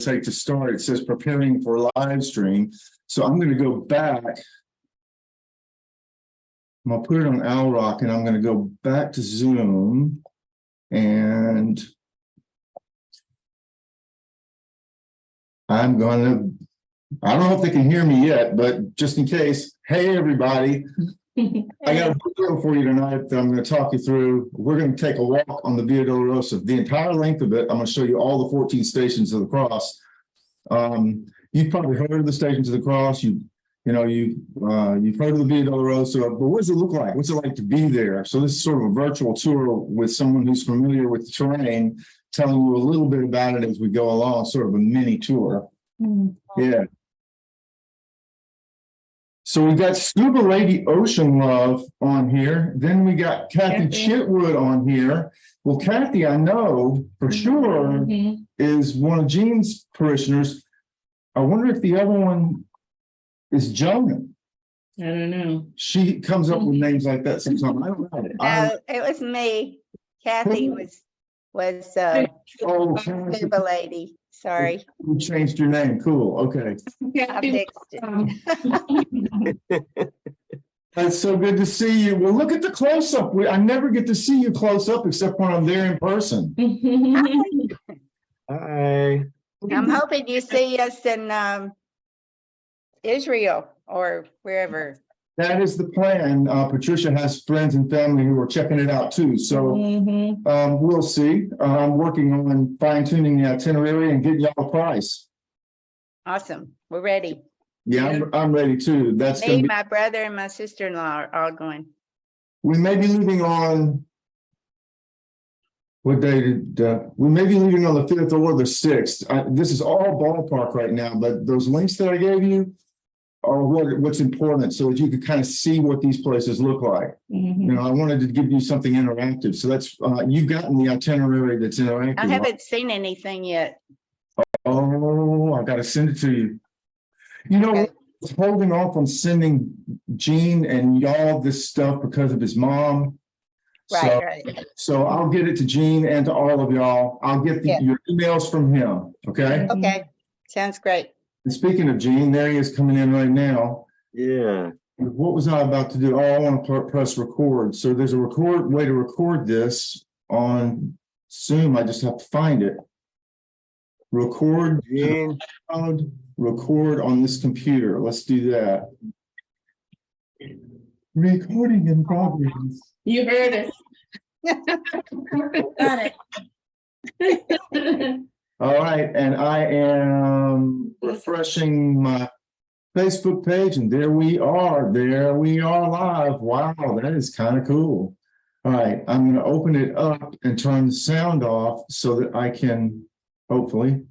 say to start, it says preparing for live stream. So I'm going to go back. I'm going to put it on Owl Rock and I'm going to go back to Zoom and I'm going to, I don't know if they can hear me yet, but just in case, hey, everybody. I got a video for you tonight that I'm going to talk you through. We're going to take a walk on the Via Dolorosa, the entire length of it. I'm going to show you all the 14 stations of the cross. You've probably heard of the stations of the cross. You've heard of the Via Dolorosa, but what does it look like? What's it like to be there? So this is sort of a virtual tour with someone who's familiar with the terrain, telling you a little bit about it as we go along, sort of a mini tour. Mm-hmm. Yeah. So we got Scuba Lady Ocean Love on here. Then we got Kathy Chitwood on here. Well, Kathy, I know for sure is one of Jean's parishioners. I wonder if the other one is Jonah. I don't know. She comes up with names like that sometimes. I don't know. No, it was me. Kathy was Scuba Lady. Sorry. You changed your name. Cool. Okay. I fixed it. That's so good to see you. Well, look at the close-up. I never get to see you close up except when I'm there in person. Hi. I'm hoping you see us in Israel or wherever. That is the plan. Patricia has friends and family who are checking it out too. So we'll see. I'm working on fine-tuning the itinerary and getting y'all a price. Awesome. We're ready. Yeah, I'm ready too. That's me, my brother, and my sister-in-law are all going. We may be leaving on what day we may be leaving on the 5th or the 6th. This is all ballpark right now, but those links that I gave you are what's important so that you can kind of see what these places look like. You know, I wanted to give you something interactive. So that's you've gotten the itinerary that's interactive. I haven't seen anything yet. Oh, I got to send it to you. You know, okay. I was holding off on sending Gene and y'all this stuff because of his mom. Right. So I'll get it to Gene and to all of y'all. I'll get your emails from him. Okay. Okay. Sounds great. And speaking of Gene, there he is coming in right now. Yeah. What was I about to do? Oh, I want to press record. So there's a way to record this on Zoom. I just have to find it. Record. Gene. Record on this computer. Let's do that. Recording in progress. You heard it. Got it. All right, and I am refreshing my Facebook page, and there we are. There we are live. Wow, that is kind of cool. All right, I'm going to open it up and turn the sound off so that I can hopefully.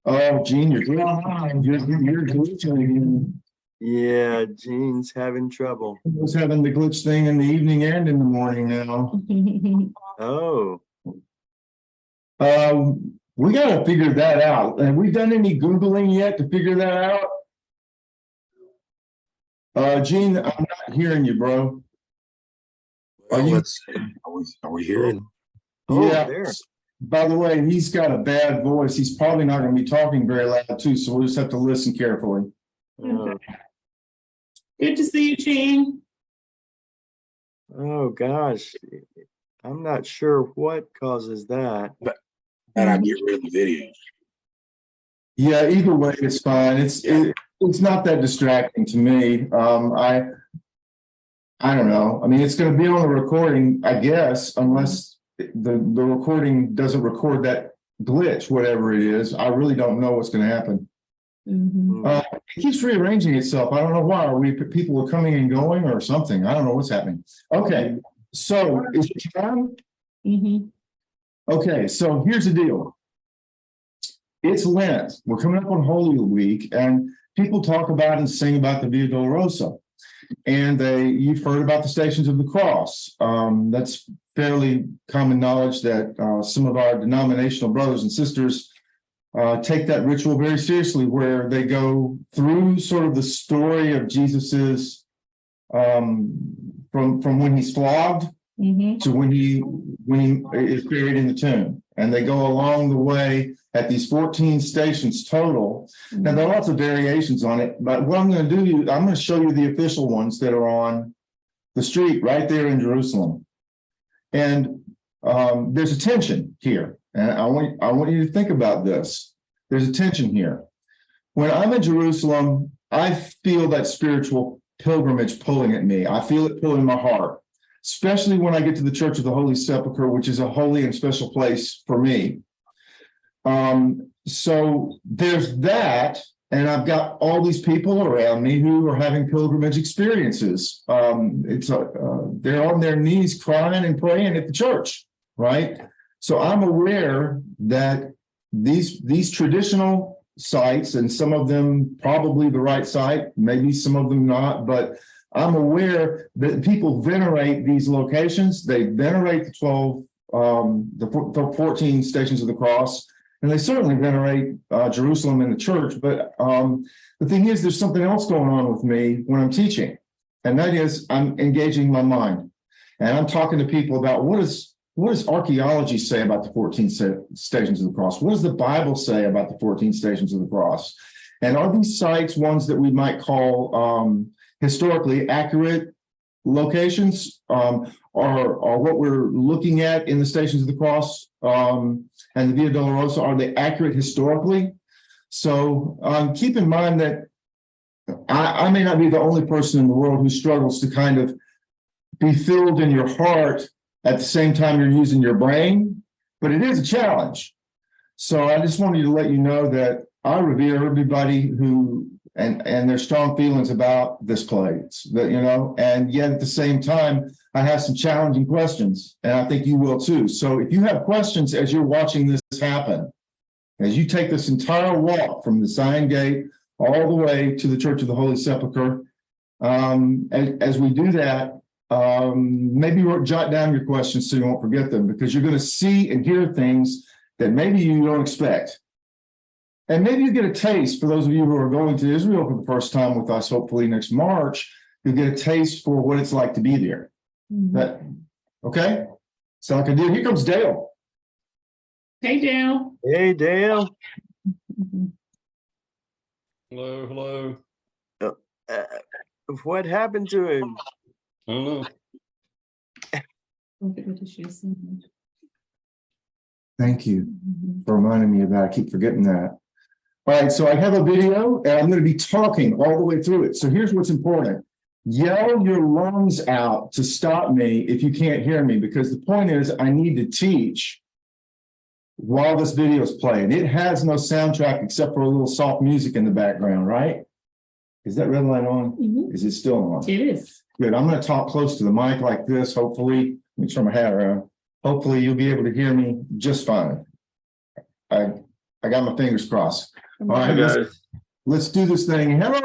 Oh, Gene, you're glitching again. Yeah, Gene's having trouble. I was having the glitch thing in the evening and in the morning now. Oh. We got to figure that out. Have we done any Googling yet to figure that out? Gene, I'm not hearing you, bro. Are we hearing? Yeah. There. By the way, he's got a bad voice. He's probably not going to be talking very loud too, so we'll just have to listen carefully. Good to see you, Gene. Oh gosh, I'm not sure what causes that. And I get rid of the video. Yeah, either way, it's fine. It's not that distracting to me. I don't know. I mean, it's going to be on the recording, I guess, unless the recording doesn't record that glitch, whatever it is. I really don't know what's going to happen. It keeps rearranging itself. I don't know why. People are coming and going or something. I don't know what's happening. Okay, so is it time? Okay, so here's the deal. It's Lent. We're coming up on Holy Week, and people talk about and sing about the Via Dolorosa. And you've heard about the Stations of the Cross. That's fairly common knowledge that some of our denominational brothers and sisters take that ritual very seriously, where they go through sort of the story of Jesus's from when he's flogged to when he is buried in the tomb. and they go along the way at these 14 stations total. Now, there are lots of variations on it, but what I'm going to do, I'm going to show you the official ones that are on the street right there in Jerusalem. And there's a tension here, and I want you to think about this. There's a tension here. When I'm in Jerusalem, I feel that spiritual pilgrimage pulling at me. I feel it pulling my heart, especially when I get to the Church of the Holy Sepulchre, which is a holy and special place for me. So there's that, and I've got all these people around me who are having pilgrimage experiences. They're on their knees crying and praying at the church, right? So I'm aware that these traditional sites, and some of them probably the right site, maybe some of them not, but I'm aware that people venerate these locations. They venerate the 14 Stations of the Cross, and they certainly venerate Jerusalem and the church. But the thing is, there's something else going on with me when I'm teaching, and that is I'm engaging my mind, and I'm talking to people about what does archaeology say about the 14 Stations of the Cross? What does the Bible say about the 14 Stations of the Cross? And are these sites ones that we might call historically accurate locations, or what we're looking at in the Stations of the Cross and the Via Dolorosa, are they accurate historically? So keep in mind that I may not be the only person in the world who struggles to kind of be filled in your heart at the same time you're using your brain, but it is a challenge. So I just wanted to let you know that I revere everybody who and their strong feelings about this place, that, you know, and yet at the same time, I have some challenging questions, and I think you will too. So if you have questions as you're watching this happen, as you take this entire walk from the Zion Gate all the way to the Church of the Holy Sepulchre, as we do that, maybe jot down your questions so you won't forget them, because you're going to see and hear things that maybe you don't expect. And maybe you get a taste, for those of you who are going to Israel for the first time with us, hopefully next March, you'll get a taste for what it's like to be there. That, okay? Sound like a deal? Here comes Dale. Hey, Dale. Hey, Dale. Hello. What happened to him? I don't know. Thank you for reminding me of that. I keep forgetting that. All right, so I have a video, and I'm going to be talking all the way through it. So here's what's important. Yell your lungs out to stop me if you can't hear me, because the point is I need to teach while this video is playing. It has no soundtrack except for a little soft music in the background, right? Is that red light on? Is it still on? It is. Good. I'm going to talk close to the mic like this. Hopefully, let me turn my hat around. Hopefully, you'll be able to hear me just fine. I got my fingers crossed. All right, guys. let's do this thing. Hello.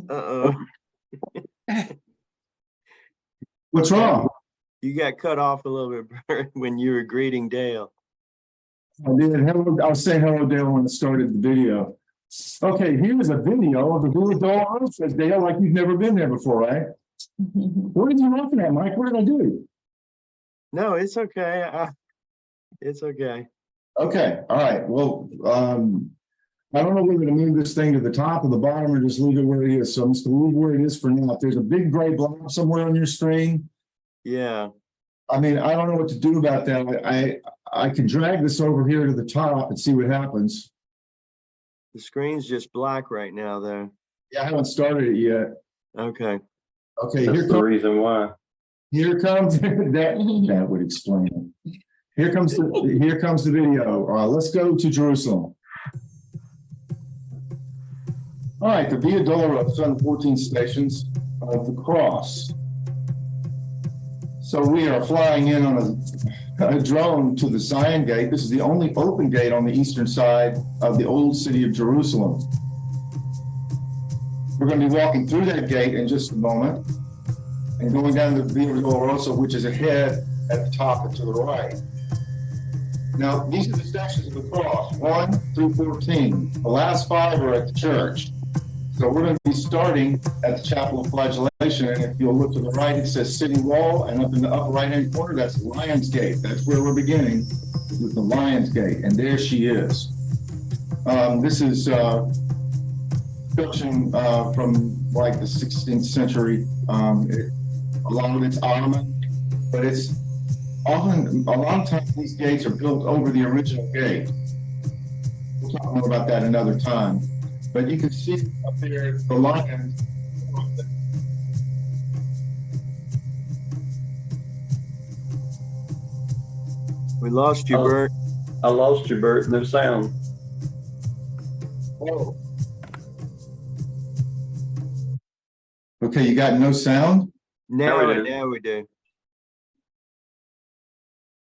Uh-oh. What's wrong? You got cut off a little bit Bert, when you were greeting Dale. I did. Hello. I was saying hello, Dale, when I started the video. Okay, here's a video of the Via Dolorosa, Dale, like you've never been there before, right? What are you looking at, Mike? What did I do? No, it's okay. It's okay. Okay. All right. Well, I don't know whether to move this thing to the top or the bottom or just leave it where it is. So I'm just going to leave where it is for now. If there's a big gray blob somewhere on your screen, Yeah. I mean, I don't know what to do about that. I can drag this over here to the top and see what happens. The screen's just black right now, though. Yeah, I haven't started it yet. Okay. Okay, That's the reason why. here comes that would explain it. Here comes the video. Let's go to Jerusalem. All right, the Via Dolorosa on the 14 Stations of the Cross. So we are flying in on a drone to the Zion Gate. This is the only open gate on the eastern side of the old city of Jerusalem. We're going to be walking through that gate in just a moment and going down the Via Dolorosa, which is ahead at the top and to the right. Now, these are the Stations of the Cross, 1 through 14. The last 5 are at the church. So we're going to be starting at the Chapel of Flagellation, and if you'll look to the right, it says City Wall, and up in the upper right-hand corner, that's Lion's Gate. That's where we're beginning, with the Lion's Gate, and there she is. This is construction from like the 16th century. Along with its armament, but it's often, a lot of times these gates are built over the original gate. We'll talk more about that another time. But you can see up there the lion. We lost you, Oh. Bert. I lost you, Bert. No sound. Oh. Okay, you got no sound? Now we do. Now we do.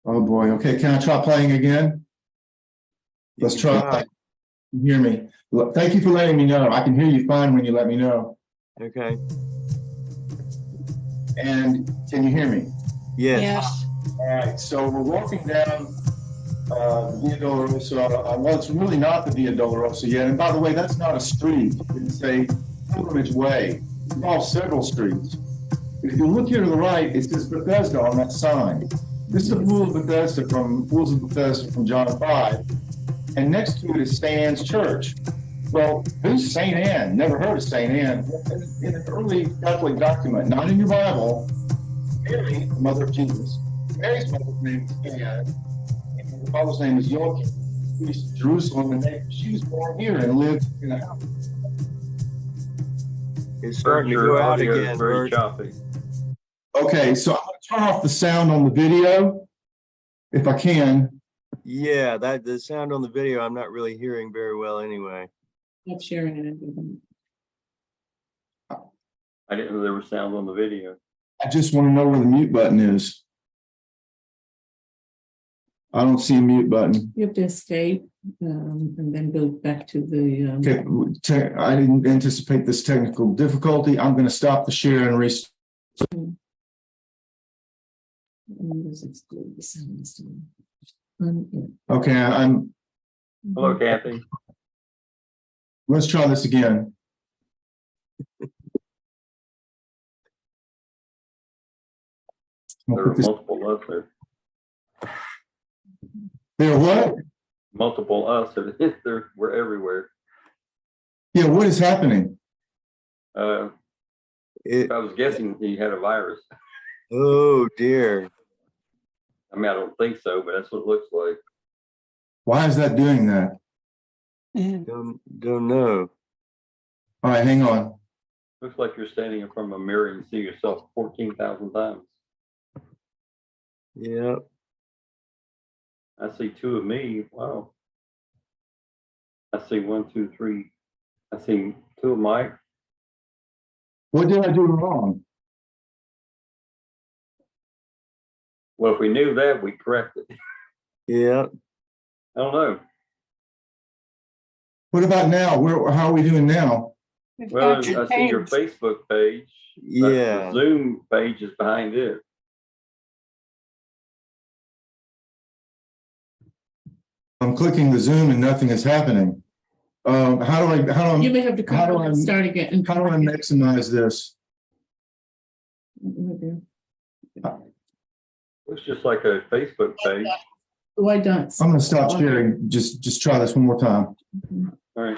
Oh boy. Okay, can I try playing again? You Let's can try. You hear me? Look, thank you for letting me know. I can hear you fine when you let me know. Okay. And can you hear me? Yes. All right, so we're walking down Via Dolorosa. Well, it's really not the Via Dolorosa yet. And by the way, that's not a street. It's a pilgrimage way. It involves several streets. If you look here to the right, it says Bethesda on that sign. This is the Pool of Bethesda from John 5. And next to it is St. Anne's Church. Well, who's St. Anne? Never heard of St. Anne. In an early Catholic document, not in your Bible, Mary, the mother of Jesus, Mary's mother's name is Anne, and her father's name is Joachim. She was in Jerusalem, and she was born here and lived in a house. It's starting to Your go out audio is again, very Bert. choppy. Okay, so I'm going to turn off the sound on the video, if I can. Yeah, the sound on the video I'm not really hearing very well anyway. I'm sharing it. I didn't know there was sound on the video. I just want to know where the mute button is. I don't see a mute button. You have to escape and then go back to the. Okay, I didn't anticipate this technical difficulty. I'm going to stop the share and restart. Okay, Hello, Kathy. let's try this again. There are multiple us there. There what? Multiple us. We're everywhere. Yeah, what is happening? I was guessing he had a virus. Oh dear. I mean, I don't think so, but that's what it looks like. Why is that doing that? Don't know. All right, hang on. Looks like you're standing in front of a mirror and see yourself 14,000 times. Yeah. I see two of me. Wow. I see 1, 2, 3. I see two of Mike. What did I do wrong? Well, if we knew that, we'd correct it. Yeah. I don't know. What about now? How are we doing now? Well, I see your Facebook page. but Yeah. The Zoom page is behind it. I'm clicking the Zoom and nothing is happening. How do You may have to How do come I- and start again. I maximize this? It's just like a Facebook page. Why don't? I'm going to stop sharing. Just try this one more time. All right.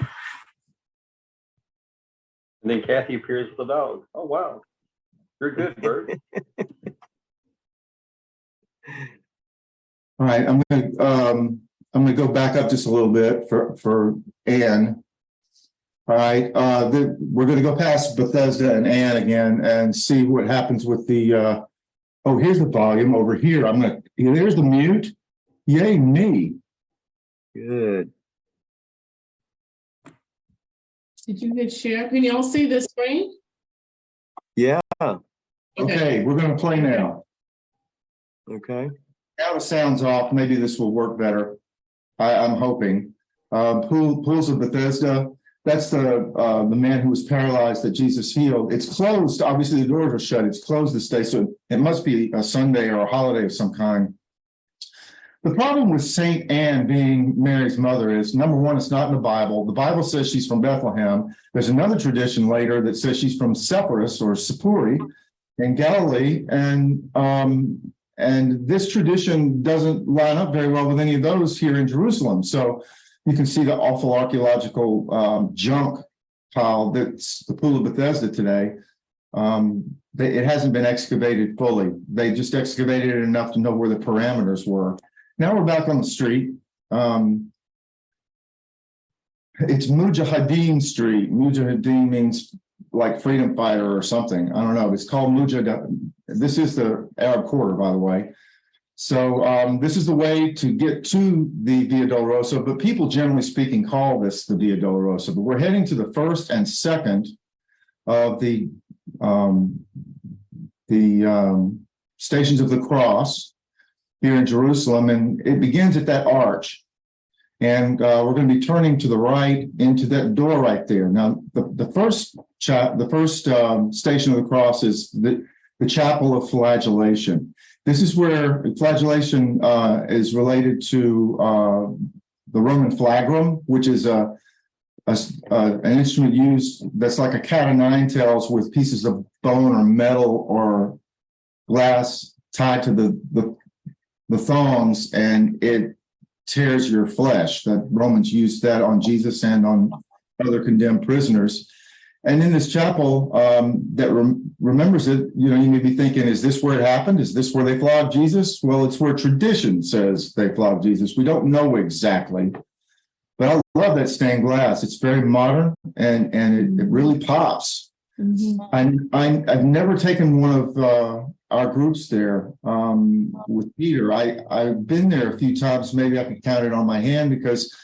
And then Kathy appears with a dog. Oh, wow. You're good, Bert. All right, I'm going to go back up just a little bit for Anne. All right, we're going to go past Bethesda and Anne again and see what happens with the. Oh, here's the volume over here. There's the mute. Yay me! Good. Did you hit share? Can you all see the screen? Yeah. Okay, we're going to play now. Okay. Now the sound's off. Maybe this will work better. I'm hoping. Pools of Bethesda. That's the man who was paralyzed that Jesus healed. It's closed. Obviously, the doors are shut. It's closed this day, so it must be a Sunday or a holiday of some kind. The problem with Saint Anne being Mary's mother is, number one, it's not in the Bible. The Bible says she's from Bethlehem. There's another tradition later that says she's from Sepphoris or Sippuri in Galilee, and this tradition doesn't line up very well with any of those here in Jerusalem. So you can see the awful archaeological junk pile that's the Pool of Bethesda today. It hasn't been excavated fully. They just excavated it enough to know where the parameters were. Now we're back on the street. It's Mujahideen Street. Mujahideen means like freedom fighter or something. I don't know. It's called Mujahideen. This is the Arab Quarter, by the way. So this is the way to get to the Via Dolorosa, but people generally speaking call this the Via Dolorosa. But we're heading to the first and second of the Stations of the Cross here in Jerusalem, and it begins at that arch. And we're going to be turning to the right into that door right there. Now, the first Station of the Cross is the Chapel of Flagellation. This is where flagellation is related to the Roman flagrum, which is an instrument used that's like a cat o' nine tails with pieces of bone or metal or glass tied to the thongs, and it tears your flesh. The Romans used that on Jesus and on other condemned prisoners. And in this chapel that remembers it, you may be thinking, is this where it happened? Is this where they flogged Jesus? Well, it's where tradition says they flogged Jesus. We don't know exactly. But I love that stained glass. It's very modern, and it really pops. Mm-hmm. I've never taken one of our groups there with Peter. I've been there a few times. Maybe I can count it on my hand, because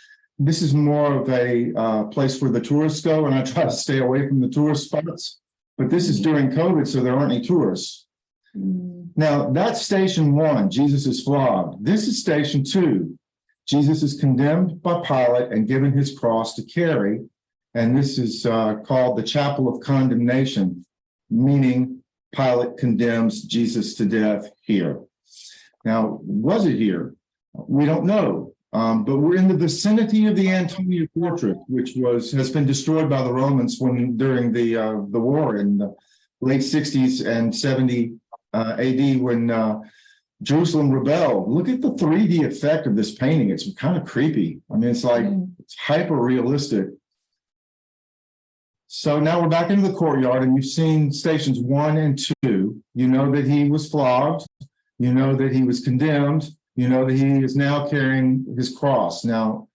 this is more of a place where the tourists go, and I try to stay away from the tourist spots. But this is during COVID, so there aren't any tourists. Mm. Now, that's Station 1. Jesus is flogged. This is Station 2. Jesus is condemned by Pilate and given his cross to carry. And this is called the Chapel of Condemnation, meaning Pilate condemns Jesus to death here. Now, was it here? We don't know. But we're in the vicinity of the Antonia Fortress, which has been destroyed by the Romans during the war in the late 60s and 70 AD, when Jerusalem rebelled. Look at the 3D effect of this painting. It's kind of creepy. I mean, it's like it's hyper realistic. So now we're back into the courtyard, and you've seen Stations 1 and 2. You know that he was flogged. You know that he was condemned. You know that he is now carrying his cross. Now,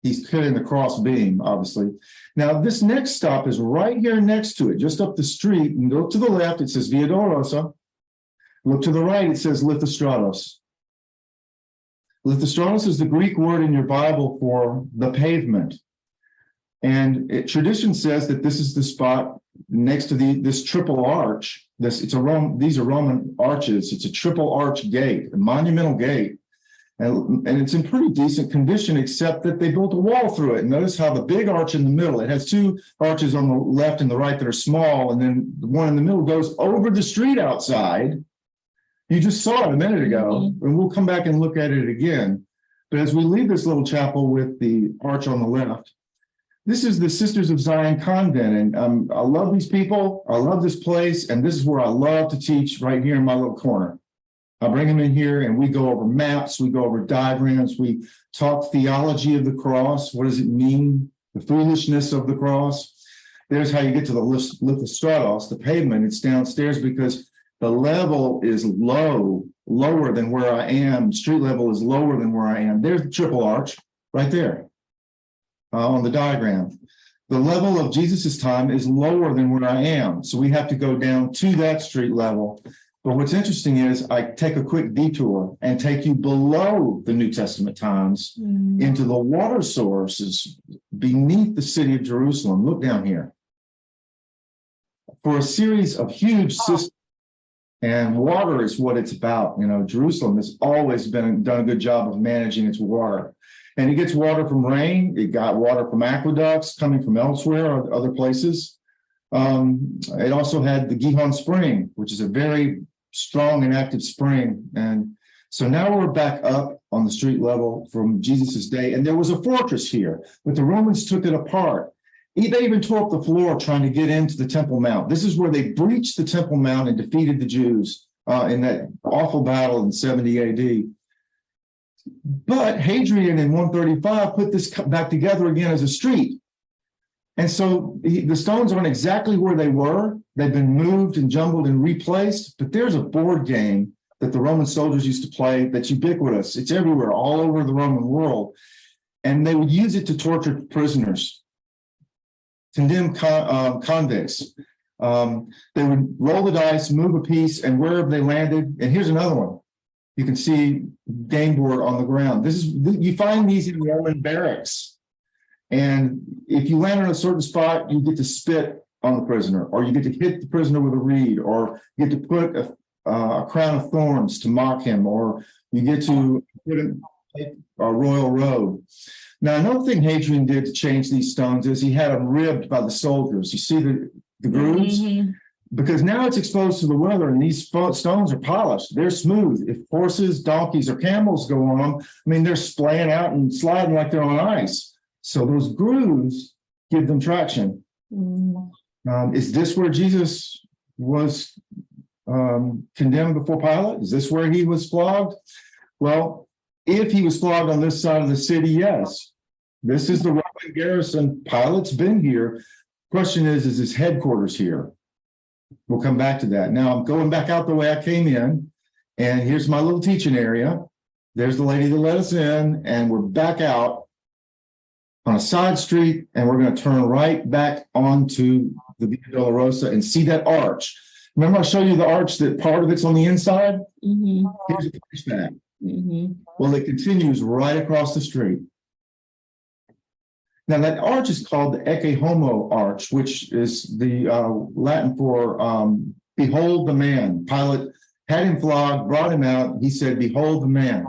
he's carrying the cross beam, obviously. Now, this next stop is right here next to it, just up the street. And look to the left, it says Via Dolorosa. Look to the right, it says Lithostratos. Lithostratos is the Greek word in your Bible for the pavement. And tradition says that this is the spot next to this triple arch. These are Roman arches. It's a triple arch gate, a monumental gate. And it's in pretty decent condition, except that they built a wall through it. Notice how the big arch in the middle, it has two arches on the left and the right that are small, and then the one in the middle goes over the street outside. You just saw it a minute ago, and we'll come back and look at it again. But as we leave this little chapel with the arch on the left, this is the Sisters of Zion Convent, and I love these people. I love this place, and this is where I love to teach, right here in my little corner. I bring them in here, and we go over maps, we go over diagrams, we talk theology of the cross. What does it mean? The foolishness of the cross. There's how you get to the Lithostratos, the pavement. It's downstairs because the level is lower than where I am. Street level is lower than where I am. There's the triple arch right there on the diagram. The level of Jesus's time is lower than where I am. So we have to go down to that street level. But what's interesting is I take a quick detour and take you below the New Testament times into the water sources beneath the city of Jerusalem. Look down here. For a series of huge systems, and water is what it's about. Jerusalem has always done a good job of managing its water. And it gets water from rain. It got water from aqueducts coming from elsewhere or other places. It also had the Gihon Spring, which is a very strong and active spring. And so now we're back up on the street level from Jesus's day. And there was a fortress here, but the Romans took it apart. They even tore up the floor trying to get into the Temple Mount. This is where they breached the Temple Mount and defeated the Jews in that awful battle in 70 AD. But Hadrian in 135 put this back together again as a street. And so the stones aren't exactly where they were. They've been moved and jumbled and replaced. But there's a board game that the Roman soldiers used to play that's ubiquitous. It's everywhere, all over the Roman world. And they would use it to torture prisoners, condemned convicts. They would roll the dice, move a piece, and wherever they landed. And here's another one. You can see game board on the ground. You find these in Roman barracks. And if you land on a certain spot, you get to spit on the prisoner, or you get to hit the prisoner with a reed, or you get to put a crown of thorns to mock him, or you get to put a royal robe. Now, another thing Hadrian did to change these stones is he had them ribbed by the soldiers. You see the grooves? Mhm. Because now it's exposed to the weather, and these stones are polished. They're smooth. If horses, donkeys, or camels go on them, I mean, they're splaying out and sliding like they're on ice. So those grooves give them traction. Is this where Jesus was condemned before Pilate? Is this where he was flogged? Well, if he was flogged on this side of the city, yes. This is the Roman garrison. Pilate's been here. Question is his headquarters here? We'll come back to that. Now I'm going back out the way I came in, and here's my little teaching area. There's the lady that let us in, and we're back out on a side street, and we're going to turn right back onto the Via Dolorosa and see that arch. Remember I showed you the arch that part of it's on the inside? Mhm. Here's a flashback. Mhm. Well, it continues right across the street. Now, that arch is called the Ecce Homo arch, which is the Latin for behold the man. Pilate had him flogged, brought him out. He said, behold the man.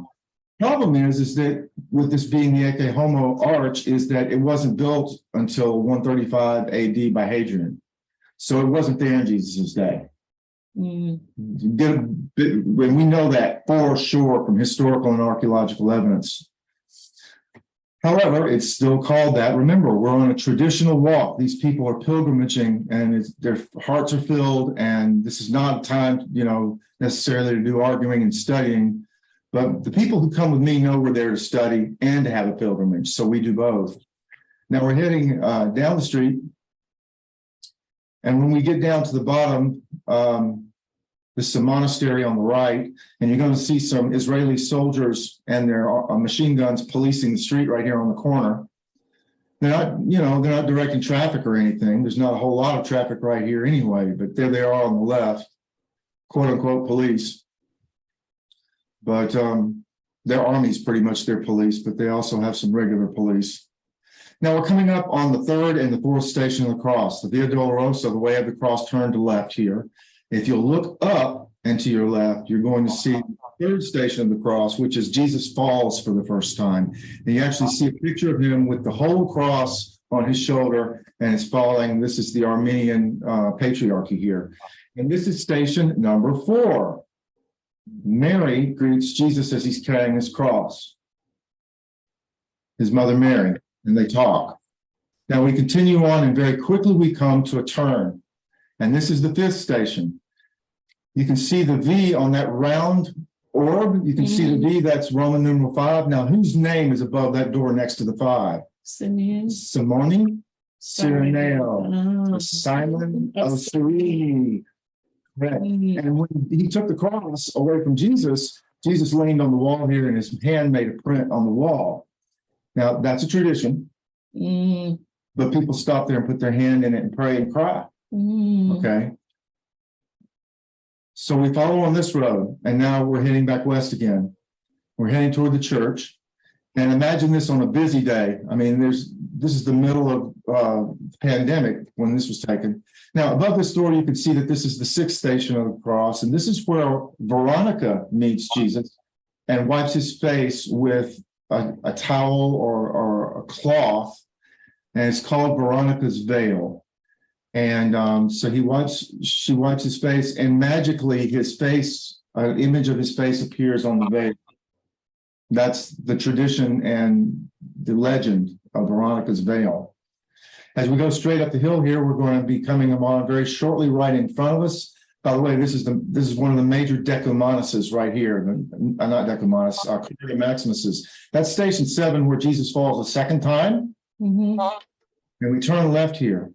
Problem is that with this being the Ecce Homo arch is that it wasn't built until 135 AD by Hadrian. So it wasn't there in Jesus' day. Mhm. When we know that for sure from historical and archaeological evidence. However, it's still called that. Remember, we're on a traditional walk. These people are pilgrimaging, and their hearts are filled. And this is not a time, necessarily to do arguing and studying. But the people who come with me know we're there to study and to have a pilgrimage. So we do both. Now we're heading down the street. And when we get down to the bottom, this is a monastery on the right, and you're going to see some Israeli soldiers and their machine guns policing the street right here on the corner. They're not directing traffic or anything. There's not a whole lot of traffic right here anyway, but there they are on the left, quote unquote police. But their army's pretty much their police, but they also have some regular police. Now we're coming up on the third and the fourth station of the cross, the Via Dolorosa, the way of the cross turned to left here. If you'll look up and to your left, you're going to see the third station of the cross, which is Jesus falls for the first time. And you actually see a picture of him with the whole cross on his shoulder, and it's falling. This is the Armenian patriarchy here. And this is station number 4. Mary greets Jesus as he's carrying his cross. His mother Mary, and they talk. Now we continue on, and very quickly we come to a turn. And this is the 5th station. You can see the V on that round orb. You can see the V, that's Roman numeral 5. Now, whose name is above that door next to the 5? Simeon. Simone Cyreneo. Simon of Cyrene. Correct. And when he took the cross away from Jesus, Jesus leaned on the wall here, and his hand made a print on the wall. Now, that's a tradition. But people stop there and put their hand in it and pray and cry. Okay. So we follow on this road, and now we're heading back west again. We're heading toward the church. And imagine this on a busy day. I mean, this is the middle of the pandemic when this was taken. Now, above this door, you can see that this is the 6th station of the cross, and this is where Veronica meets Jesus and wipes his face with a towel or a cloth, and it's called Veronica's veil. And so she wipes his face, and magically his face, an image of his face appears on the veil. That's the tradition and the legend of Veronica's veil. As we go straight up the hill here, we're going to be coming upon very shortly right in front of us. By the way, this is one of the major decumanuses right here. Not decumanus, Cordia Maximuses. That's station 7 where Jesus falls a second time. Mhm. And we turn left here,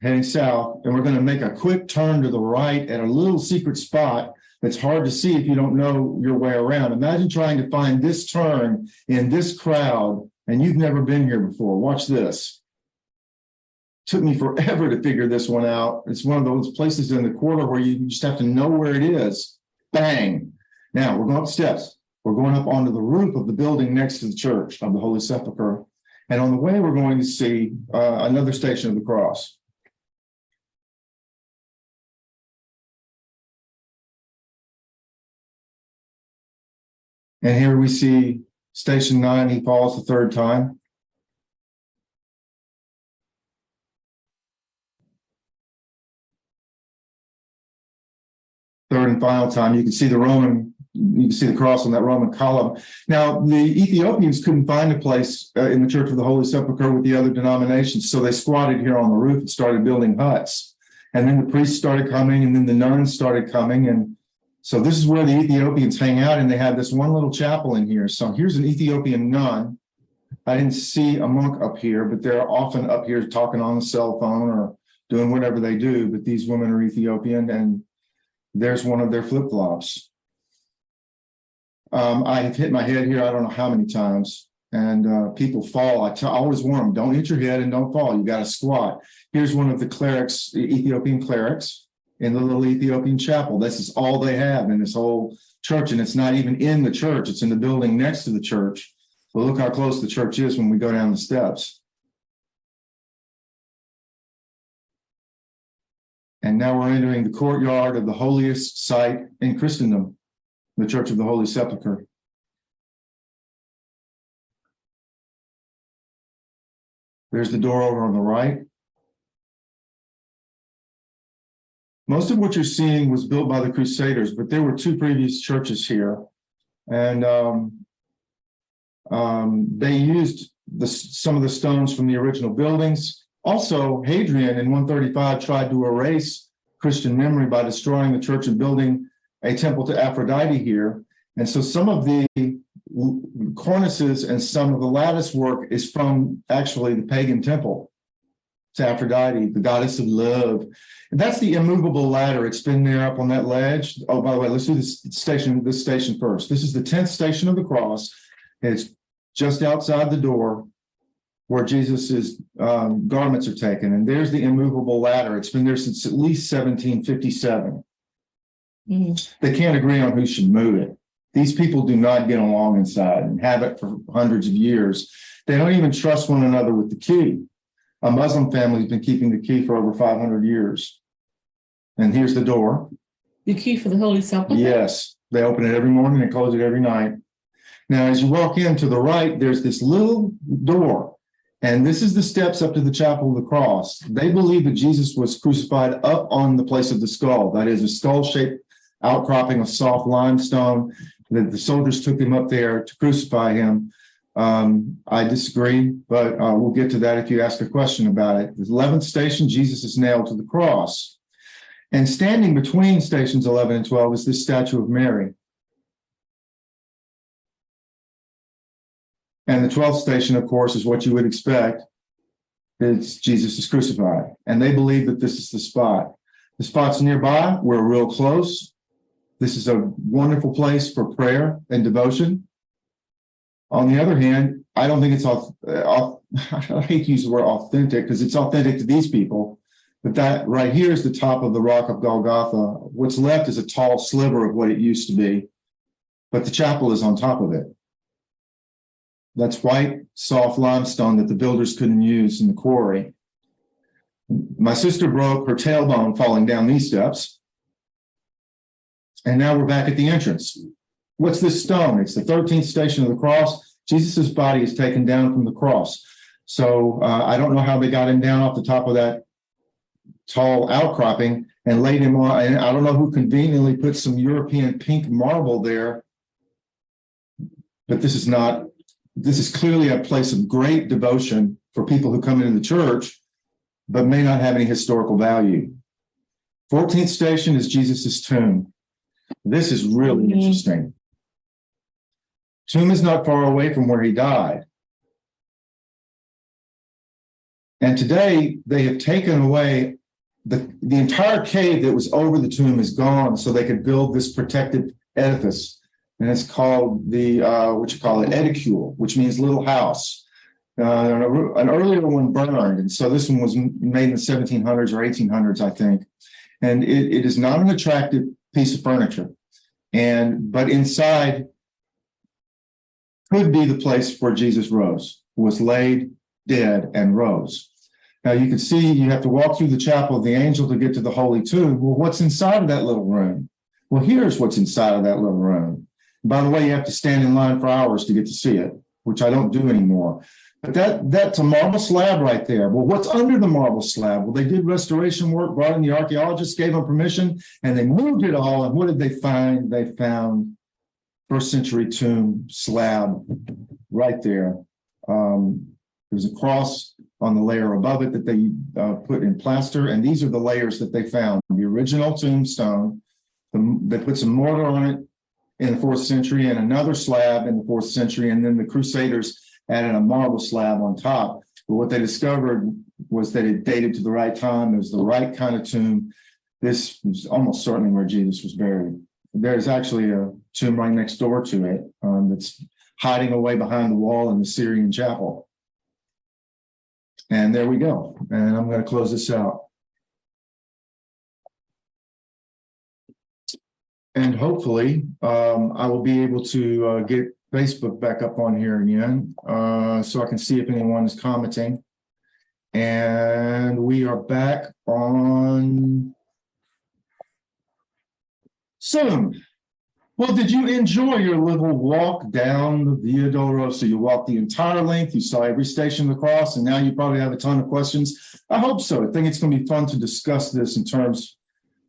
heading south, and we're going to make a quick turn to the right at a little secret spot that's hard to see if you don't know your way around. Imagine trying to find this turn in this crowd, and you've never been here before. Watch this. Took me forever to figure this one out. It's one of those places in the quarter where you just have to know where it is. Bang. Now we're going up steps. We're going up onto the roof of the building next to the church of the Holy Sepulchre. And on the way, we're going to see another station of the cross. And here we see station 9. He falls the third time. Third and final time, you can see the cross on that Roman column. Now, the Ethiopians couldn't find a place in the Church of the Holy Sepulchre with the other denominations, so they squatted here on the roof and started building huts. And then the priests started coming, and then the nuns started coming. And so this is where the Ethiopians hang out, and they have this one little chapel in here. So here's an Ethiopian nun. I didn't see a monk up here, but they're often up here talking on the cell phone or doing whatever they do. But these women are Ethiopian, and there's one of their flip-flops. I have hit my head here, I don't know how many times, and people fall. I always warn them, don't hit your head and don't fall. You got to squat. Here's one of the clerics, the Ethiopian clerics, in the little Ethiopian chapel. This is all they have in this whole church, and it's not even in the church. It's in the building next to the church. Well, look how close the church is when we go down the steps. And now we're entering the courtyard of the holiest site in Christendom, the Church of the Holy Sepulchre. There's the door over on the right. Most of what you're seeing was built by the Crusaders, but there were 2 previous churches here. And they used some of the stones from the original buildings. Also, Hadrian in 135 tried to erase Christian memory by destroying the church and building a temple to Aphrodite here. And so some of the cornices and some of the lattice work is from actually the pagan temple to Aphrodite, the goddess of love. And that's the immovable ladder. It's been there up on that ledge. Oh, by the way, let's do this station first. This is the 10th station of the cross. It's just outside the door where Jesus's garments are taken. And there's the immovable ladder. It's been there since at least 1757. They can't agree on who should move it. These people do not get along inside and have it for hundreds of years. They don't even trust one another with the key. A Muslim family has been keeping the key for over 500 years. And here's the door. The key for the Holy Sepulchre? Yes. They open it every morning and close it every night. Now, as you walk in to the right, there's this little door. And this is the steps up to the chapel of the cross. They believe that Jesus was crucified up on the place of the skull. That is a skull-shaped outcropping of soft limestone. That the soldiers took him up there to crucify him. I disagree, but we'll get to that if you ask a question about it. The 11th station, Jesus is nailed to the cross. And standing between stations 11 and 12 is this statue of Mary. And the 12th station, of course, is what you would expect. It's Jesus is crucified. And they believe that this is the spot. The spot's nearby. We're real close. This is a wonderful place for prayer and devotion. On the other hand, I don't think it's, I hate to use the word authentic because it's authentic to these people, but that right here is the top of the rock of Golgotha. What's left is a tall sliver of what it used to be, but the chapel is on top of it. That's white, soft limestone that the builders couldn't use in the quarry. My sister broke her tailbone falling down these steps. And now we're back at the entrance. What's this stone? It's the 13th station of the cross. Jesus's body is taken down from the cross. So I don't know how they got him down off the top of that tall outcropping and laid him on. And I don't know who conveniently put some European pink marble there. but this is clearly a place of great devotion for people who come into the church, but may not have any historical value. 14th station is Jesus's tomb. This is really interesting. Tomb is not far away from where he died. And today they have taken away the entire cave that was over the tomb is gone, so they could build this protected edifice. And it's called the, edicule, which means little house. An earlier one burned, and so this one was made in the 1700s or 1800s, I think. And it is not an attractive piece of furniture. But inside could be the place where Jesus rose, was laid dead and rose. Now you can see you have to walk through the chapel of the angel to get to the holy tomb. Well, what's inside of that little room? Well, here's what's inside of that little room. By the way, you have to stand in line for hours to get to see it, which I don't do anymore. But that's a marble slab right there. Well, what's under the marble slab? Well, they did restoration work, brought in the archaeologists, gave them permission, and they moved it all. And what did they find? They found first century tomb slab right there. There's a cross on the layer above it that they put in plaster, and these are the layers that they found. The original tombstone, they put some mortar on it in the 4th century and another slab in the 4th century, and then the Crusaders added a marble slab on top. But what they discovered was that it dated to the right time. It was the right kind of tomb. This was almost certainly where Jesus was buried. There's actually a tomb right next door to it that's hiding away behind the wall in the Syrian chapel. And there we go. And I'm going to close this out. And hopefully I will be able to get Facebook back up on here again so I can see if anyone is commenting. And we are back on Zoom. Well, did you enjoy your little walk down the Via Dolorosa? You walked the entire length, you saw every station of the cross, and now you probably have a ton of questions. I hope so. I think it's going to be fun to discuss this in terms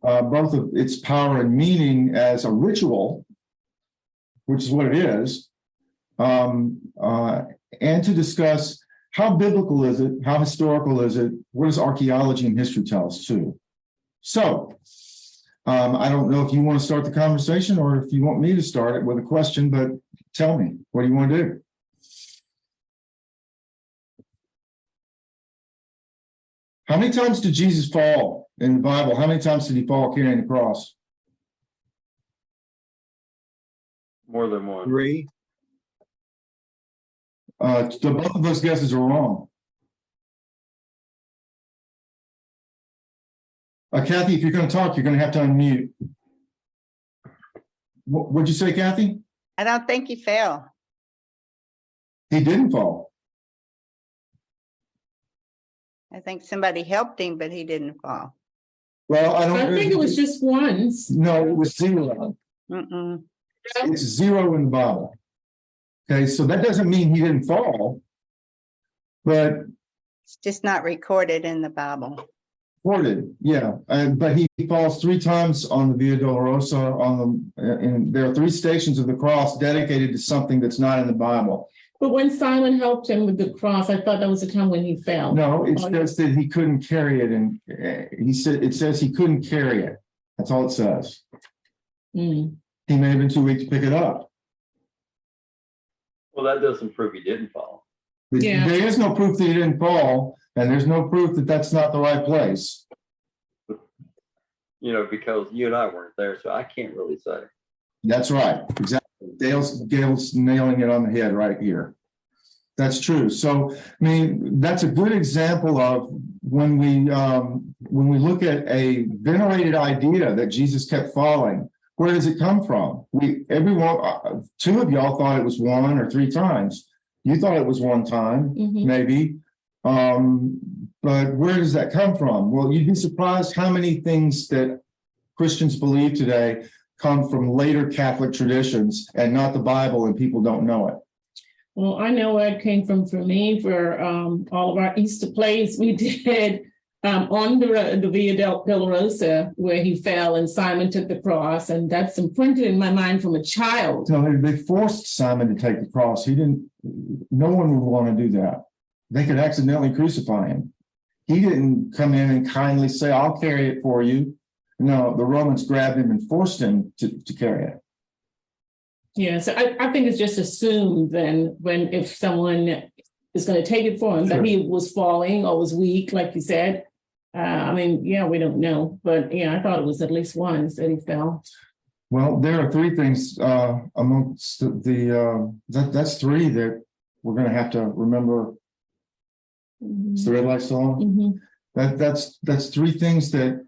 both of its power and meaning as a ritual, which is what it is, and to discuss how biblical is it, how historical is it, what does archaeology and history tell us too. So, I don't know if you want to start the conversation or if you want me to start it with a question, but tell me, what do you want to do? How many times did Jesus fall in the Bible? How many times did he fall carrying the cross? More than one. 3. So both of those guesses are wrong. Kathy, if you're going to talk, you're going to have to unmute. What'd you say, Kathy? I don't think he fell. He didn't fall. I think somebody helped him, but he didn't fall. Well, I think it was just once. No, it was 0. Mm-mm. It's 0 in the Bible. Okay, so that doesn't mean he didn't fall, but It's just not recorded in the Bible. recorded, yeah. But he falls 3 times on the Via Dolorosa. And there are 3 stations of the cross dedicated to something that's not in the Bible. But when Simon helped him with the cross, I thought that was the time when he fell. No, it says that he couldn't carry it, and it says he couldn't carry it. That's all it says. Mm. He may have been too weak to pick it up. Well, that doesn't prove he didn't fall. Yeah. There is no proof that he didn't fall, and there's no proof that that's not the right place. You know, because you and I weren't there, so I can't really say. That's right. Exactly. Gail's nailing it on the head right here. That's true. So, I mean, that's a good example of when we look at a venerated idea that Jesus kept falling. Where does it come from? Everyone, 2 of y'all thought it was 1 or 3 times. You thought it was 1 time, maybe. But where does that come from? Well, you'd be surprised how many things that Christians believe today come from later Catholic traditions and not the Bible, and people don't know it. Well, I know where it came from for me, for all of our Easter plays we did. On the Via Dolorosa, where he fell and Simon took the cross, and that's imprinted in my mind from a child. No, they forced Simon to take the cross. He didn't, no one would want to do that. They could accidentally crucify him. He didn't come in and kindly say, I'll carry it for you. No, the Romans grabbed him and forced him to carry it. Yeah, so I think it's just assumed then when if someone is going to take it for him, Sure. that he was falling or was weak, like you said. I mean, yeah, we don't know, but yeah, I thought it was at least once that he fell. Well, there are three things amongst that's three that we're going to have to remember. Is the red light still on? Mm-hmm. That's three things that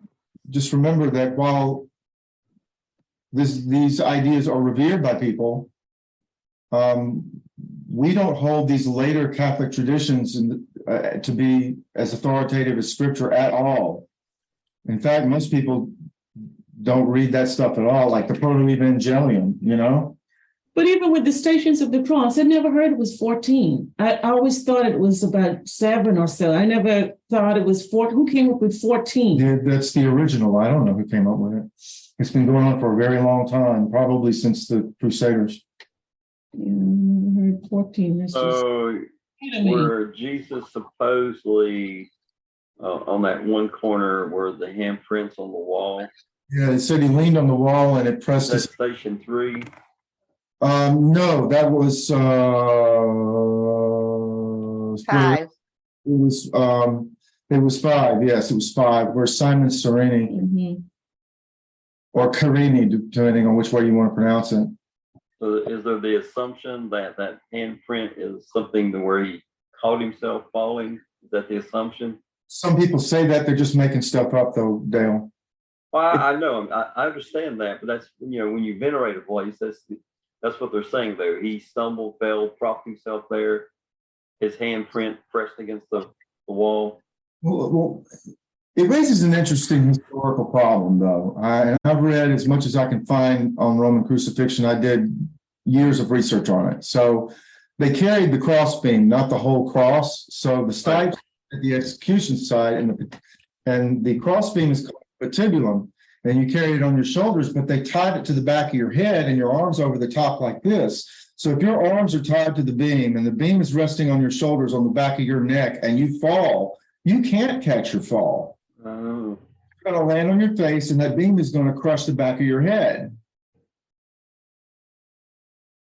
just remember that while these ideas are revered by people, we don't hold these later Catholic traditions to be as authoritative as Scripture at all. In fact, most people don't read that stuff at all, like the Proto-Evangelium, you know? But even with the Stations of the Cross, I never heard it was 14. I always thought it was about 7 or so. I never thought it was 4. Who came up with 14? Yeah, that's the original. I don't know who came up with it. It's been going on for a very long time, probably since the Crusaders. Yeah, I never heard 14. That's So where Jesus supposedly on that one corner were the handprints on the wall. Yeah, it said he leaned on the wall and it pressed That's his. station 3. No, that was 5. It was 5. Yes, it was 5. Where Simon Serini Mhm. or Carini, depending on which way you want to pronounce it. So is there the assumption that that handprint is something to where he caught himself falling? Is that the assumption? Some people say that they're just making stuff up, though, Dale. Well, I know, I understand that, but that's, when you venerate a place, that's what they're saying there. He stumbled, fell, propped himself there, his handprint pressed against the wall. Well, it raises an interesting historical problem, though. And I've read as much as I can find on Roman crucifixion. I did years of research on it. So they carried the crossbeam, not the whole cross. So the stipes at the execution side and the crossbeam is called a patibulum, and you carry it on your shoulders, but they tied it to the back of your head and your arms over the top like this. So if your arms are tied to the beam and the beam is resting on your shoulders on the back of your neck and you fall, you can't catch your fall. Oh. You're going to land on your face and that beam is going to crush the back of your head.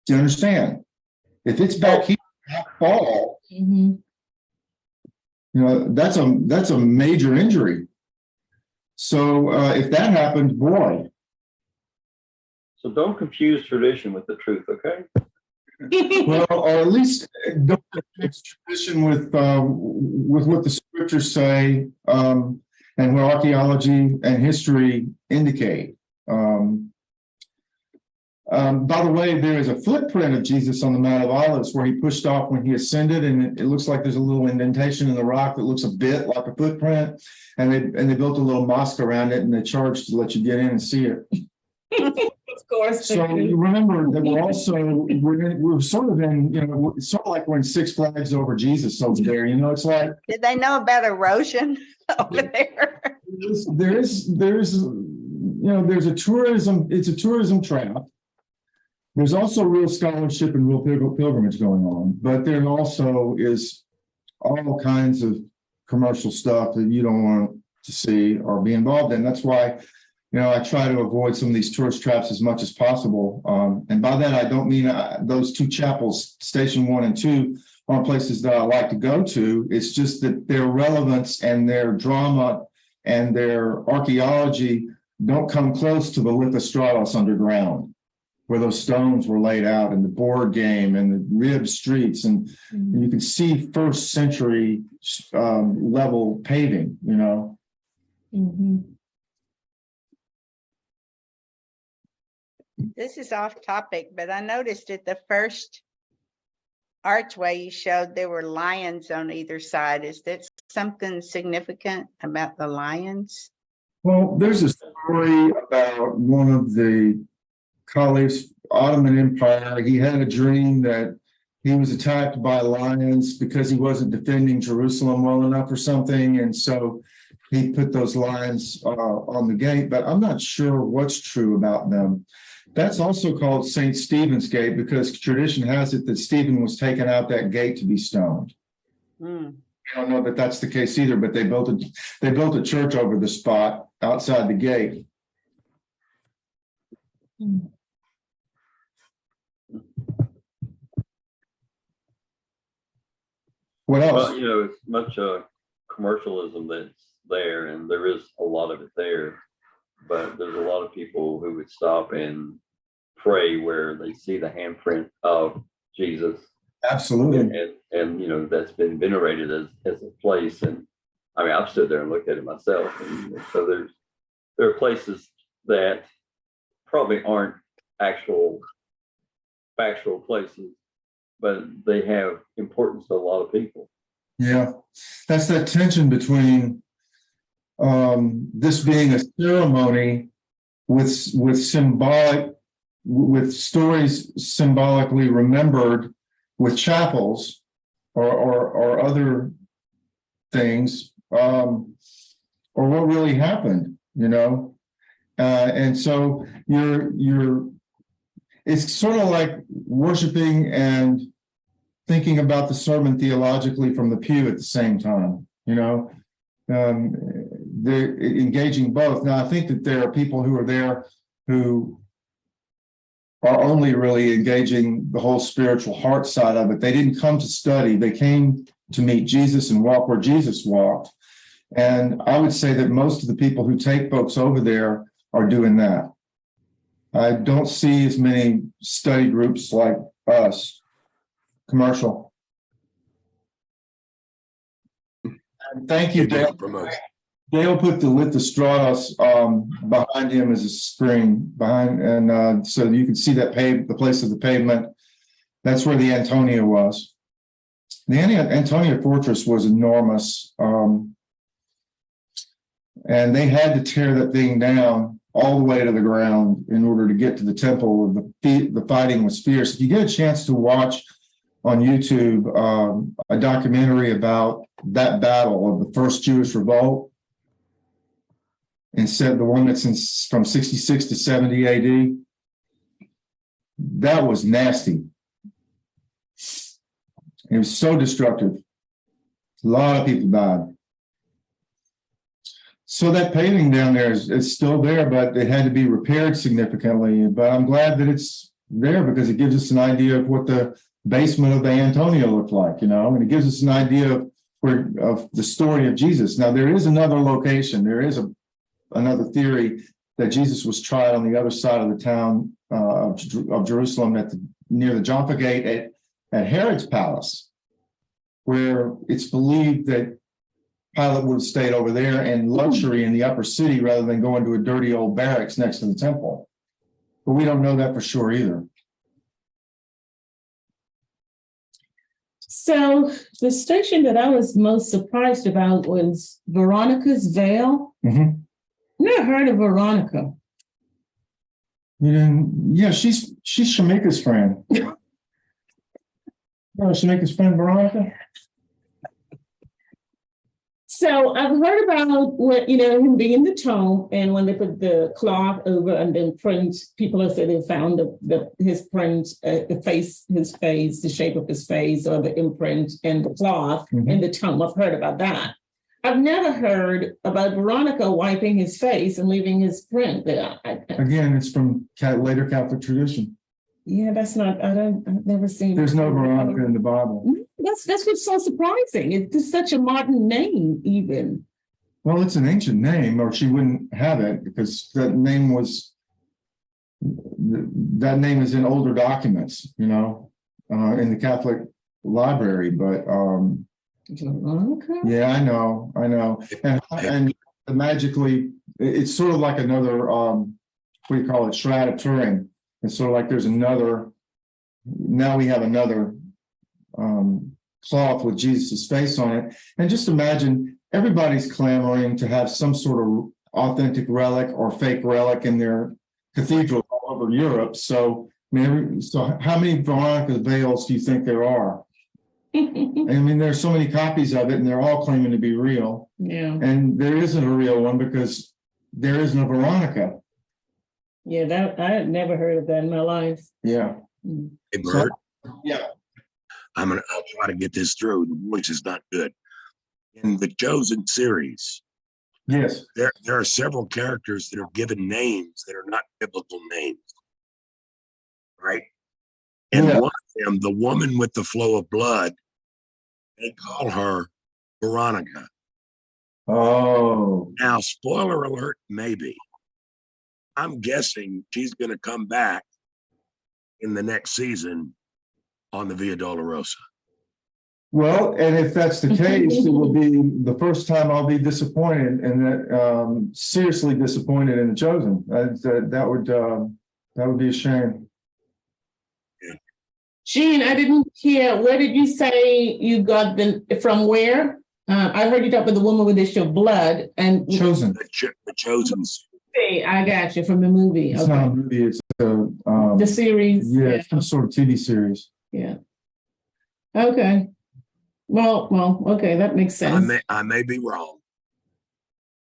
Do you understand? If it's back here, you fall, Mhm. that's a major injury. So if that happened, boy. So don't confuse tradition with the truth, okay? Well, or at least don't mix tradition with what the scriptures say and what archaeology and history indicate. By the way, there is a footprint of Jesus on the Mount of Olives where he pushed off when he ascended, and it looks like there's a little indentation in the rock that looks a bit like a footprint. And they built a little mosque around it, and they charged to let you get in and see it. Of course. So remember that we're sort of in, it's sort of like we're in Six Flags over Jesus over there. It's like Did they know about erosion over there? there's a tourism. It's a tourism trap. There's also real scholarship and real pilgrimage going on, but there also is all kinds of commercial stuff that you don't want to see or be involved in. That's why, I try to avoid some of these tourist traps as much as possible. And by that, I don't mean those two chapels, Station 1 and 2, aren't places that I like to go to. It's just that their relevance and their drama and their archaeology don't come close to the Lithostratus underground, where those stones were laid out and the board game and the ribbed streets. And you can see first century level paving, Mhm. This is off topic, but I noticed at the first archway you showed there were lions on either side. Is that something significant about the lions? Well, there's a story about one of the caliphs, Ottoman Empire. He had a dream that he was attacked by lions because he wasn't defending Jerusalem well enough or something. And so he put those lines on the gate, but I'm not sure what's true about them. That's also called St. Stephen's Gate because tradition has it that Stephen was taken out that gate to be stoned. Hmm. I don't know that that's the case either, but they built a church over the spot outside the gate. What else? Well, you know, it's much commercialism that's there, and there is a lot of it there. But there's a lot of people who would stop and pray where they see the handprint of Jesus. Absolutely. And you know, that's been venerated as a place. And I mean, I've stood there and looked at it myself. And so there are places that probably aren't actual factual places, but they have importance to a lot of people. Yeah, that's that tension between this being a ceremony with stories symbolically remembered with chapels or other things, or what really happened, you know. And so it's sort of like worshiping and thinking about the sermon theologically from the pew at the same time, you know. They're engaging both. Now, I think that there are people who are there who are only really engaging the whole spiritual heart side of it. They didn't come to study. They came to meet Jesus and walk where Jesus walked. And I would say that most of the people who take folks over there are doing that. I don't see as many study groups like us, commercial. And thank you, Dale. Dale lit the straws behind him as a screen behind, and so you can see that the place of the pavement. That's where the Antonia was. The Antonia fortress was enormous, and they had to tear that thing down all the way to the ground in order to get to the temple. The fighting was fierce. If you get a chance to watch on YouTube a documentary about that battle of the first Jewish revolt, and said the one that's from 66 to 70 AD, that was nasty. It was so destructive. A lot of people died. So that paving down there is still there, but it had to be repaired significantly. But I'm glad that it's there because it gives us an idea of what the basement of the Antonia looked like, you know, and it gives us an idea of the story of Jesus. Now, there is another location. There is another theory that Jesus was tried on the other side of the town of Jerusalem near the Jaffa Gate at Herod's palace, where it's believed that Pilate would have stayed over there in luxury in the upper city rather than going to a dirty old barracks next to the temple. But we don't know that for sure either. So the station that I was most surprised about was Veronica's Veil. Mm-hmm. Never heard of Veronica. Yeah, she's Shamika's friend. Oh, Shamika's friend Veronica? So I've heard about what, you know, him being in the tomb, and when they put the cloth over and then print, people have said they found his print, his face, the shape of his face, or the imprint in the cloth in the tomb. I've heard about that. I've never heard about Veronica wiping his face and leaving his print there. Again, it's from later Catholic tradition. Yeah, that's not, I've never seen. There's no Veronica in the Bible. That's what's so surprising. It's such a modern name, even. Well, it's an ancient name, or she wouldn't have it because that name is in older documents, you know, in the Catholic library. But Veronica? yeah, I know, and magically, it's sort of like another what do you call it, Shroud of Turin. It's sort of like there's another. Now we have another cloth with Jesus' face on it. And just imagine everybody's clamoring to have some sort of authentic relic or fake relic in their cathedral all over Europe. So how many Veronica veils do you think there are? I mean, there's so many copies of it and they're all claiming to be real. Yeah, And there isn't a real one because there isn't a Veronica. yeah, that I had never heard of that in my life. Yeah. Hey, So- Bert, Yeah. I'll try to get this through. The voice is not good. In the Chosen series, Yes. there are several characters that are given names that are not biblical names. Right? And Yeah. one of them, the woman with the flow of blood, they call her Veronica. Oh. Now, spoiler alert, maybe. I'm guessing she's going to come back in the next season on the Via Dolorosa. Well, and if that's the case, it will be the first time I'll be disappointed and that seriously disappointed in the Chosen. That would be a shame. Gene, I didn't hear. Where did you say you got from? Where? I heard you talk about the woman with the issue of blood and Chosen. The Chosen. Hey, I got you from the movie. It's Okay. not a movie. It's The series. yeah, it's some sort of TV series. Yeah. Okay. Well, okay, that makes sense. I may be wrong.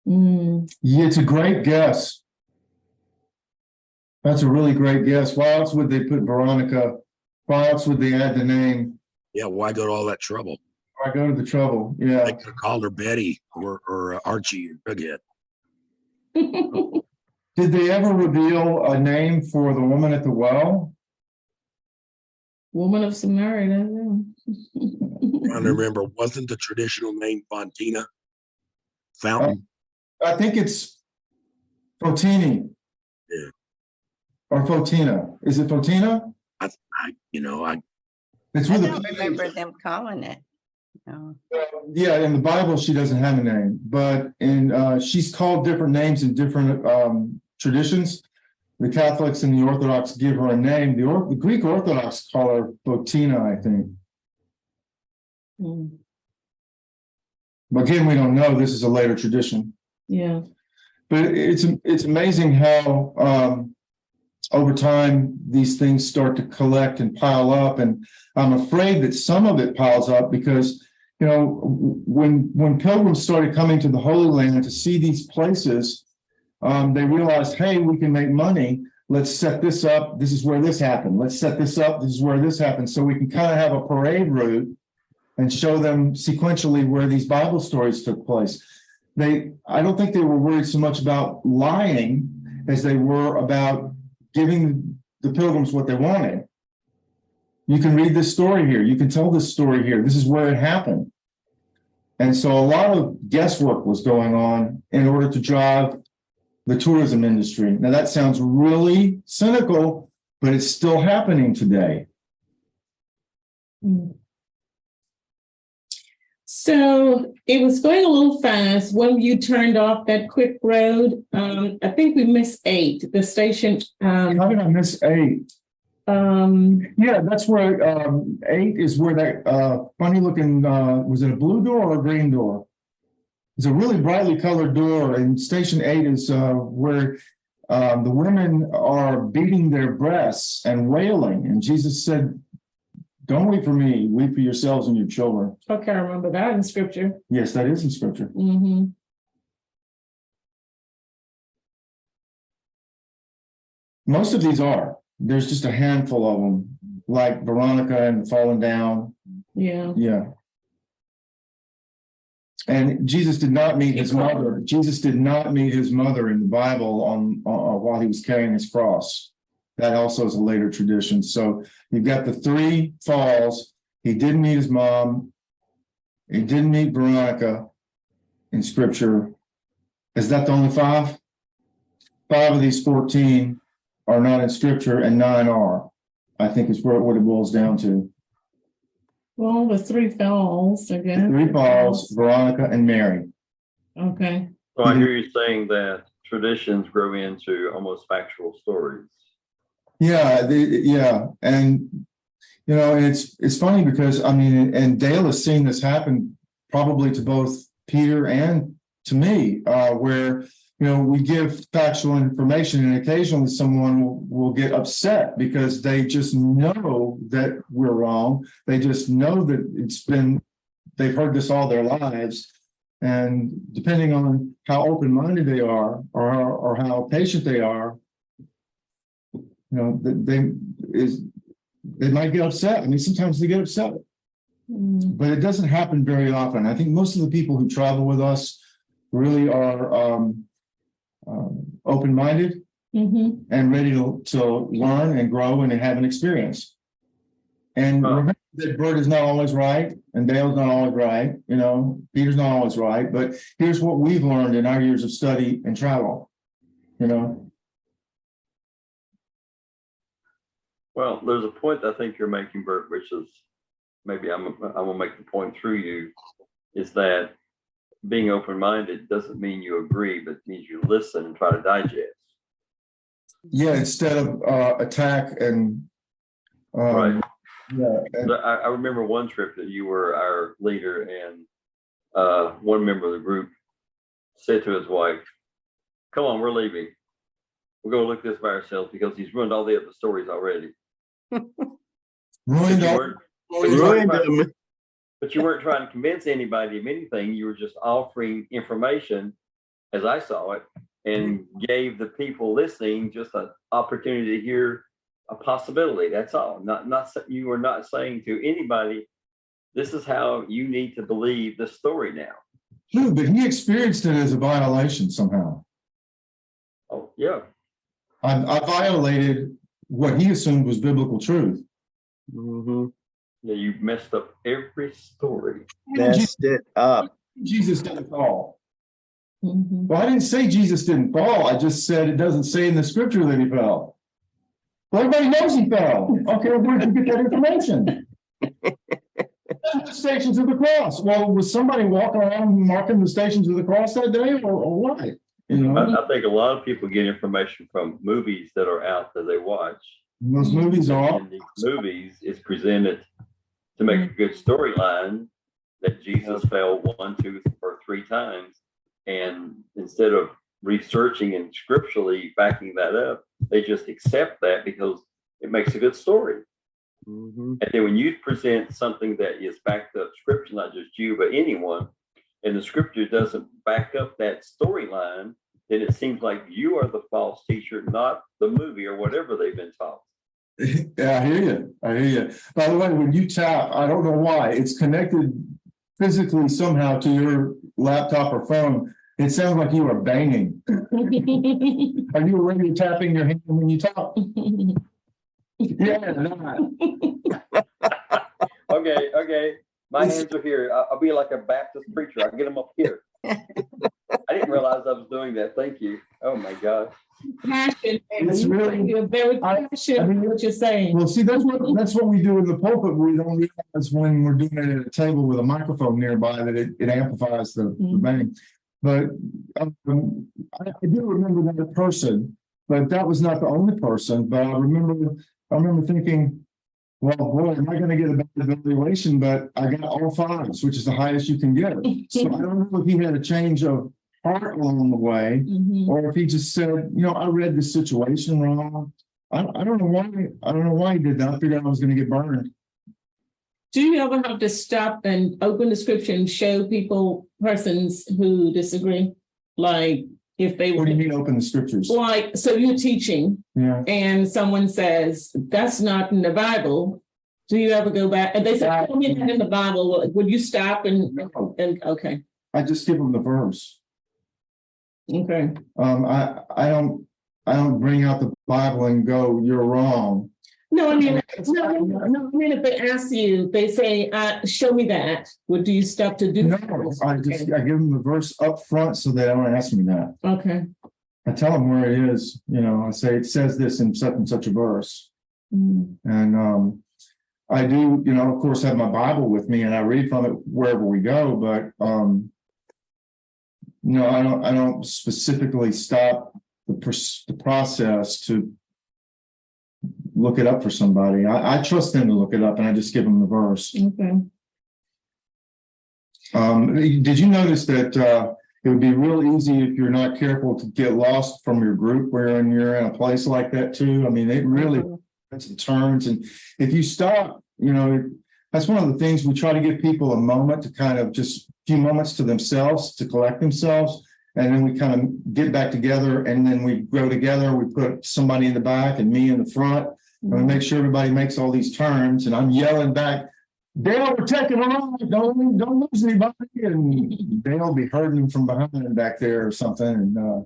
Yeah, it's a great guess. That's a really great guess. Why else would they put Veronica? Why else would they add the name? Yeah, why go to all that trouble? Why go to the trouble? Yeah. They could have called her Betty or Archie and Jughead. Did they ever reveal a name for the woman at the well? Woman of Samaria. Trying to remember, wasn't the traditional name Fontina? Fountain? I think it's Fotini. Yeah. Or Fotina. Is it Fotina? I It's I with don't a remember them calling it. No. Yeah, in the Bible, she doesn't have a name, but she's called different names in different traditions. The Catholics and the Orthodox give her a name. The Greek Orthodox call her Fotina, I think. But again, we don't know. This is a later tradition. Yeah. But it's amazing how over time these things start to collect and pile up, and I'm afraid that some of it piles up because when pilgrims started coming to the Holy Land to see these places, they realized, hey, we can make money. Let's set this up. This is where this happened. Let's set this up. This is where this happened. So we can kind of have a parade route and show them sequentially where these Bible stories took place. I don't think they were worried so much about lying as they were about giving the pilgrims what they wanted. You can read this story here. You can tell this story here. This is where it happened. And so a lot of guesswork was going on in order to drive the tourism industry. Now that sounds really cynical, but it's still happening today. So it was going a little fast when you turned off that quick road. I think we missed 8, the station. How did I miss 8? Yeah, that's where 8 is where that funny looking, was it a blue door or a green door? It's a really brightly colored door, and station 8 is where the women are beating their breasts and wailing. And Jesus said, "Don't weep for me, weep for yourselves and your children." Okay, I remember that in scripture. Yes, that is in scripture. Mm-hmm. Most of these are. There's just a handful of them, like Veronica and Fallen Down. Yeah. Yeah. And Jesus did not meet his mother. Jesus did not meet his mother in the Bible while he was carrying his cross. That also is a later tradition. So you've got the 3 falls. He didn't meet his mom. He didn't meet Veronica in scripture. Is that the only 5? 5 of these 14 are not in scripture and 9 are. I think is what it boils down to. Well, the 3 falls again. 3 falls, Veronica and Mary. Okay. So I hear you saying that traditions grow into almost factual stories. Yeah, and and it's funny because I mean, and Dale has seen this happen probably to both Peter and to me, where we give factual information, and occasionally someone will get upset because they just know that we're wrong. They just know that they've heard this all their lives. And depending on how open-minded they are or how patient they are, they might get upset. I mean, sometimes they get upset, but it doesn't happen very often. I think most of the people who travel with us really are open-minded and ready to learn and grow and have an experience. And remember that Bert is not always right, and Dale's not always right, Peter's not always right, but here's what we've learned in our years of study and travel, Well, there's a point I think you're making, Bert, which is maybe I'm gonna make the point through you, is that being open-minded doesn't mean you agree, but it means you listen and try to digest. Yeah, instead of attack and Right. yeah. And I remember one trip that you were our leader, and one member of the group said to his wife, "Come on, we're leaving. We're going to look at this by ourselves because he's ruined all the other stories already." ruined all. Ruined them. But you weren't trying to convince anybody of anything. You were just offering information, as I saw it, and gave the people listening just an opportunity to hear a possibility. That's all. You were not saying to anybody, "This is how you need to believe the story now." No, but he experienced it as a violation somehow. Oh, yeah. I violated what he assumed was biblical truth. Mhm. Yeah, you messed up every story. Messed it up. Jesus didn't fall. Mhm. Well, I didn't say Jesus didn't fall. I just said it doesn't say in the scripture that he fell. Well, everybody knows he fell. Okay, where'd you get that information? The Stations of the Cross. Well, was somebody walking around marking the Stations of the Cross that day, or what? I think a lot of people get information from movies that are out that they watch. Those movies are. And these movies is presented to make a good storyline that Jesus fell 1, 2, or 3 times. And instead of researching and scripturally backing that up, they just accept that because it makes a good story. Mhm. And then when you present something that is backed up scripture, not just you, but anyone, and the scripture doesn't back up that storyline, then it seems like you are the false teacher, not the movie or whatever they've been taught. Yeah, I hear you. By the way, when you tap, I don't know why, it's connected physically somehow to your laptop or phone. It sounds like you are banging. Are you already tapping your hand when you talk? Yeah, not. Okay. My hands are here. I'll be like a Baptist preacher. I'll get them up here. I didn't realize I was doing that. Thank you. Oh my gosh. Passion. It's really- You're very passionate about what you're saying. Well, see, that's what we do in the pulpit. We don't realize when we're doing it at a table with a microphone nearby that it amplifies the bang. But I do remember that person, but that was not the only person. But I remember thinking, well, boy, am I going to get a bad evaluation? But I got all 5s, which is the highest you can get. So I don't know if he had a change of heart along the way, or if he just said, I read the situation wrong. I don't know why. I don't know why he did that. I figured I was going to get burned. Do you ever have to stop and open the scripture and show persons who disagree? Like if they What do you mean open the scriptures? Like, so you're teaching and someone says, that's not in the Bible. Do you ever go back? And they say, I mean, not in the Bible. Would you stop and okay. I just give them the verse. Okay. I don't bring out the Bible and go, you're wrong. No, I mean, if they ask you, they say, show me that. What do you stop to do? No, I give them the verse up front so they don't ask me that. Okay. I tell them where it is. I say it says this in such and such a verse. And I do, of course, have my Bible with me and I read from it wherever we go, but no, I don't specifically stop the process to look it up for somebody. I trust them to look it up and I just give them the verse. Okay. Did you notice that It would be real easy if you're not careful to get lost from your group when you're in a place like that too. I mean, it really some turns, and if you stop, that's one of the things we try to give people a moment to kind of just a few moments to themselves to collect themselves, and then we kind of get back together, and then we grow together. We put somebody in the back and me in the front, and we make sure everybody makes all these turns, and I'm yelling back, Dale, we're taking a ride, don't lose anybody, and Dale be herding from behind back there or something, and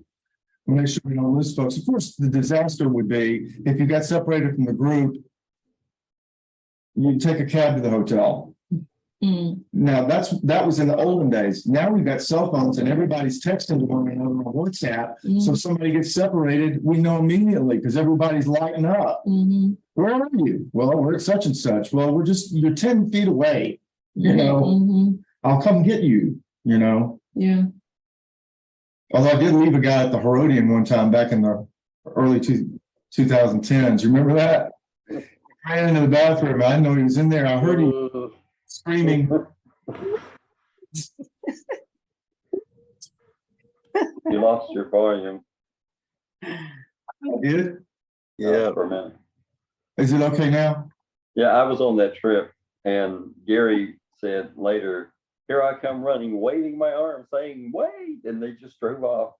we make sure we don't lose folks. Of course, the disaster would be if you got separated from the group, you take a cab to the hotel. Now that was in the olden days. Now we've got cell phones and everybody's texting to one another on WhatsApp. So if somebody gets separated, we know immediately because everybody's lighting up. Where are you? Well, we're at such and such. Well, you're 10 feet away. I'll come get you. Yeah. Although I did leave a guy at the Herodian one time back in the early 2010s. You remember that? I ran into the bathroom. I didn't know he was in there. I heard him screaming. You lost your volume. Did? Yeah. For a minute. Is it okay now? Yeah, I was on that trip, and Gary said later, "Here I come running, waving my arm, saying, 'Wait!' And they just drove off."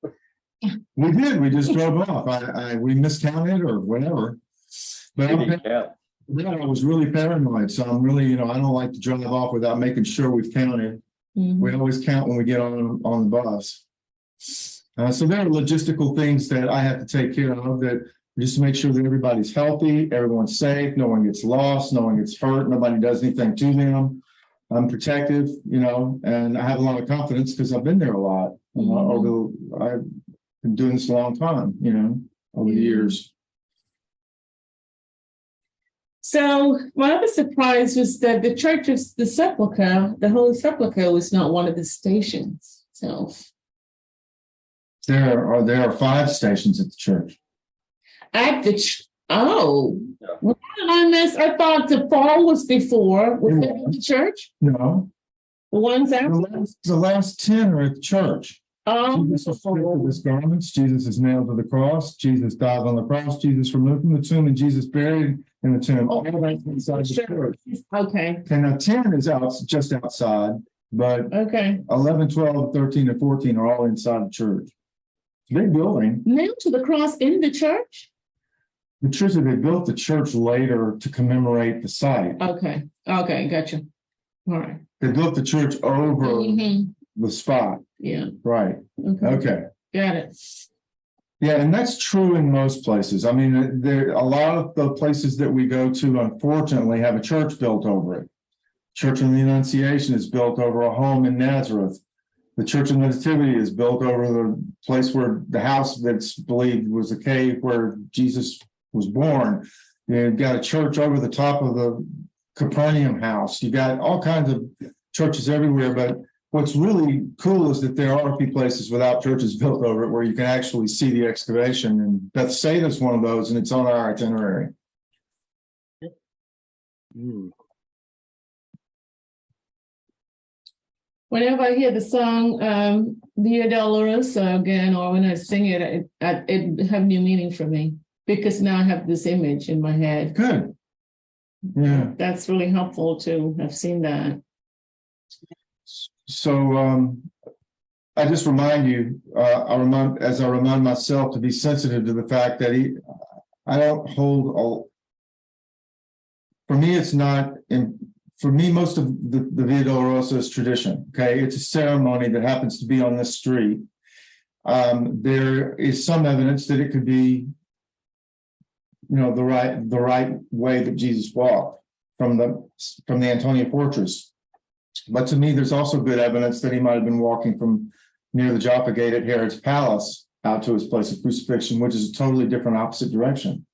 We did. We just drove off. We miscounted or whatever. But Did he count? I was really paranoid. So I'm really, I don't like to drive off without making sure we've counted. We always count when we get on the bus. So there are logistical things that I have to take care of that just to make sure that everybody's healthy, everyone's safe, no one gets lost, no one gets hurt, nobody does anything to them. I'm protective, and I have a lot of confidence because I've been there a lot. I've been doing this a long time, over the years. So my other surprise was that the Church of the Sepulchre, the Holy Sepulchre, was not one of the stations. So there are 5 stations at the church. at the Yeah. what did I miss? I thought the fall was before. Was that at the church? No, The ones after? the last 10 are at the church. Oh, Jesus was stripped of his garments. Jesus is nailed to the cross. Jesus died on the cross. Jesus removed from the tomb, and Jesus buried in the tomb. All that's inside the church. okay. And now 10 is just outside, but Okay. 11, 12, 13, and 14 are all inside the church. It's a big building. Nailed to the cross in the church? The church, they built the church later to commemorate the site. Okay. Okay. Gotcha. All right. They built the church over the spot. Yeah. Right. Okay. Got it. Yeah, and that's true in most places. I mean, there a lot of the places that we go to, unfortunately, have a church built over it. Church of the Annunciation is built over a home in Nazareth. The Church of the Nativity is built over the place where the house that's believed was a cave where Jesus was born. You've got a church over the top of the Capernaum house. You got all kinds of churches everywhere, but what's really cool is that there are a few places without churches built over it where you can actually see the excavation, and Bethsaida is one of those, and it's on our itinerary. Whenever I hear the song Via Dolorosa again, or when I sing it, it have new meaning for me because now I have this image in my head. Good. Yeah. That's really helpful to have seen that. So I just remind you, as I remind myself to be sensitive to the fact that I don't hold for me, it's not for me, most of the Via Dolorosa is tradition. Okay. It's a ceremony that happens to be on this street. There is some evidence that it could be, the right way that Jesus walked from the Antonia Fortress. But to me, there's also good evidence that he might have been walking from near the Joppa Gate at Herod's palace out to his place of crucifixion, which is a totally different opposite direction.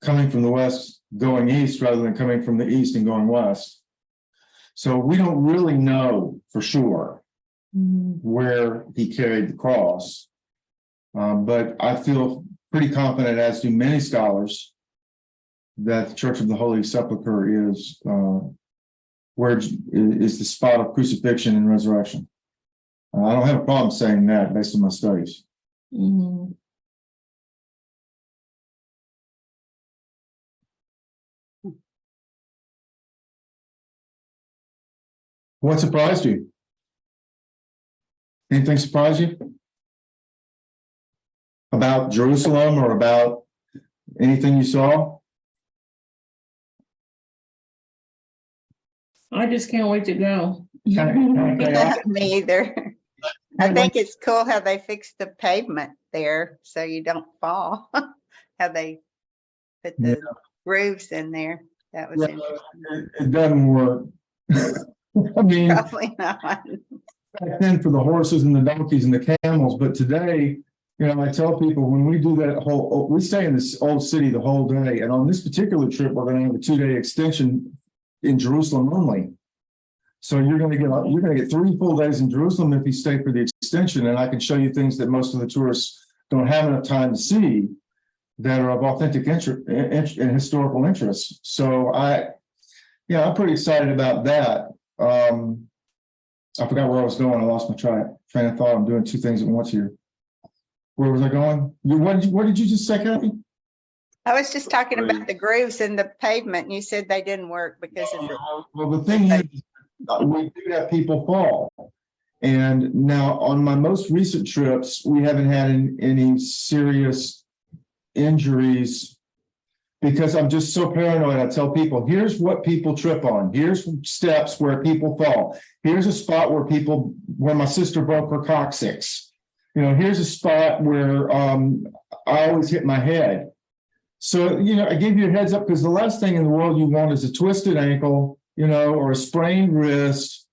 Coming from the west, going east, rather than coming from the east and going west. So we don't really know for sure where he carried the cross. But I feel pretty confident, as do many scholars, that the Church of the Holy Sepulchre is where is the spot of crucifixion and resurrection. I don't have a problem saying that based on my studies. Mhm. What surprised you? Anything surprise you? About Jerusalem or about anything you saw? I just can't wait to go. Me either. I think it's cool how they fixed the pavement there so you don't fall. How they put the grooves in there. That was Yeah, interesting. it doesn't work. I mean, Probably not. back then for the horses and the donkeys and the camels, but today, you know, I tell people when we do that we stay in this old city the whole day, and on this particular trip, we're going to have a 2-day extension in Jerusalem only. So you're going to get 3 full days in Jerusalem if you stay for the extension, and I can show you things that most of the tourists don't have enough time to see that are of authentic interest and historical interest. So I'm pretty excited about that. I forgot where I was going. I lost my train of thought. I'm doing 2 things at once here. Where was I going? What did you just say, Kathy? I was just talking about the grooves in the pavement and you said they didn't work because of the. Well, the thing is, we do have people fall. And now on my most recent trips, we haven't had any serious injuries because I'm just so paranoid. I tell people, here's what people trip on. Here's steps where people fall. Here's a spot where my sister broke her coccyx. You know, here's a spot where I always hit my head. So, you know, I give you a heads up because the last thing in the world you want is a twisted ankle, you know, or a sprained wrist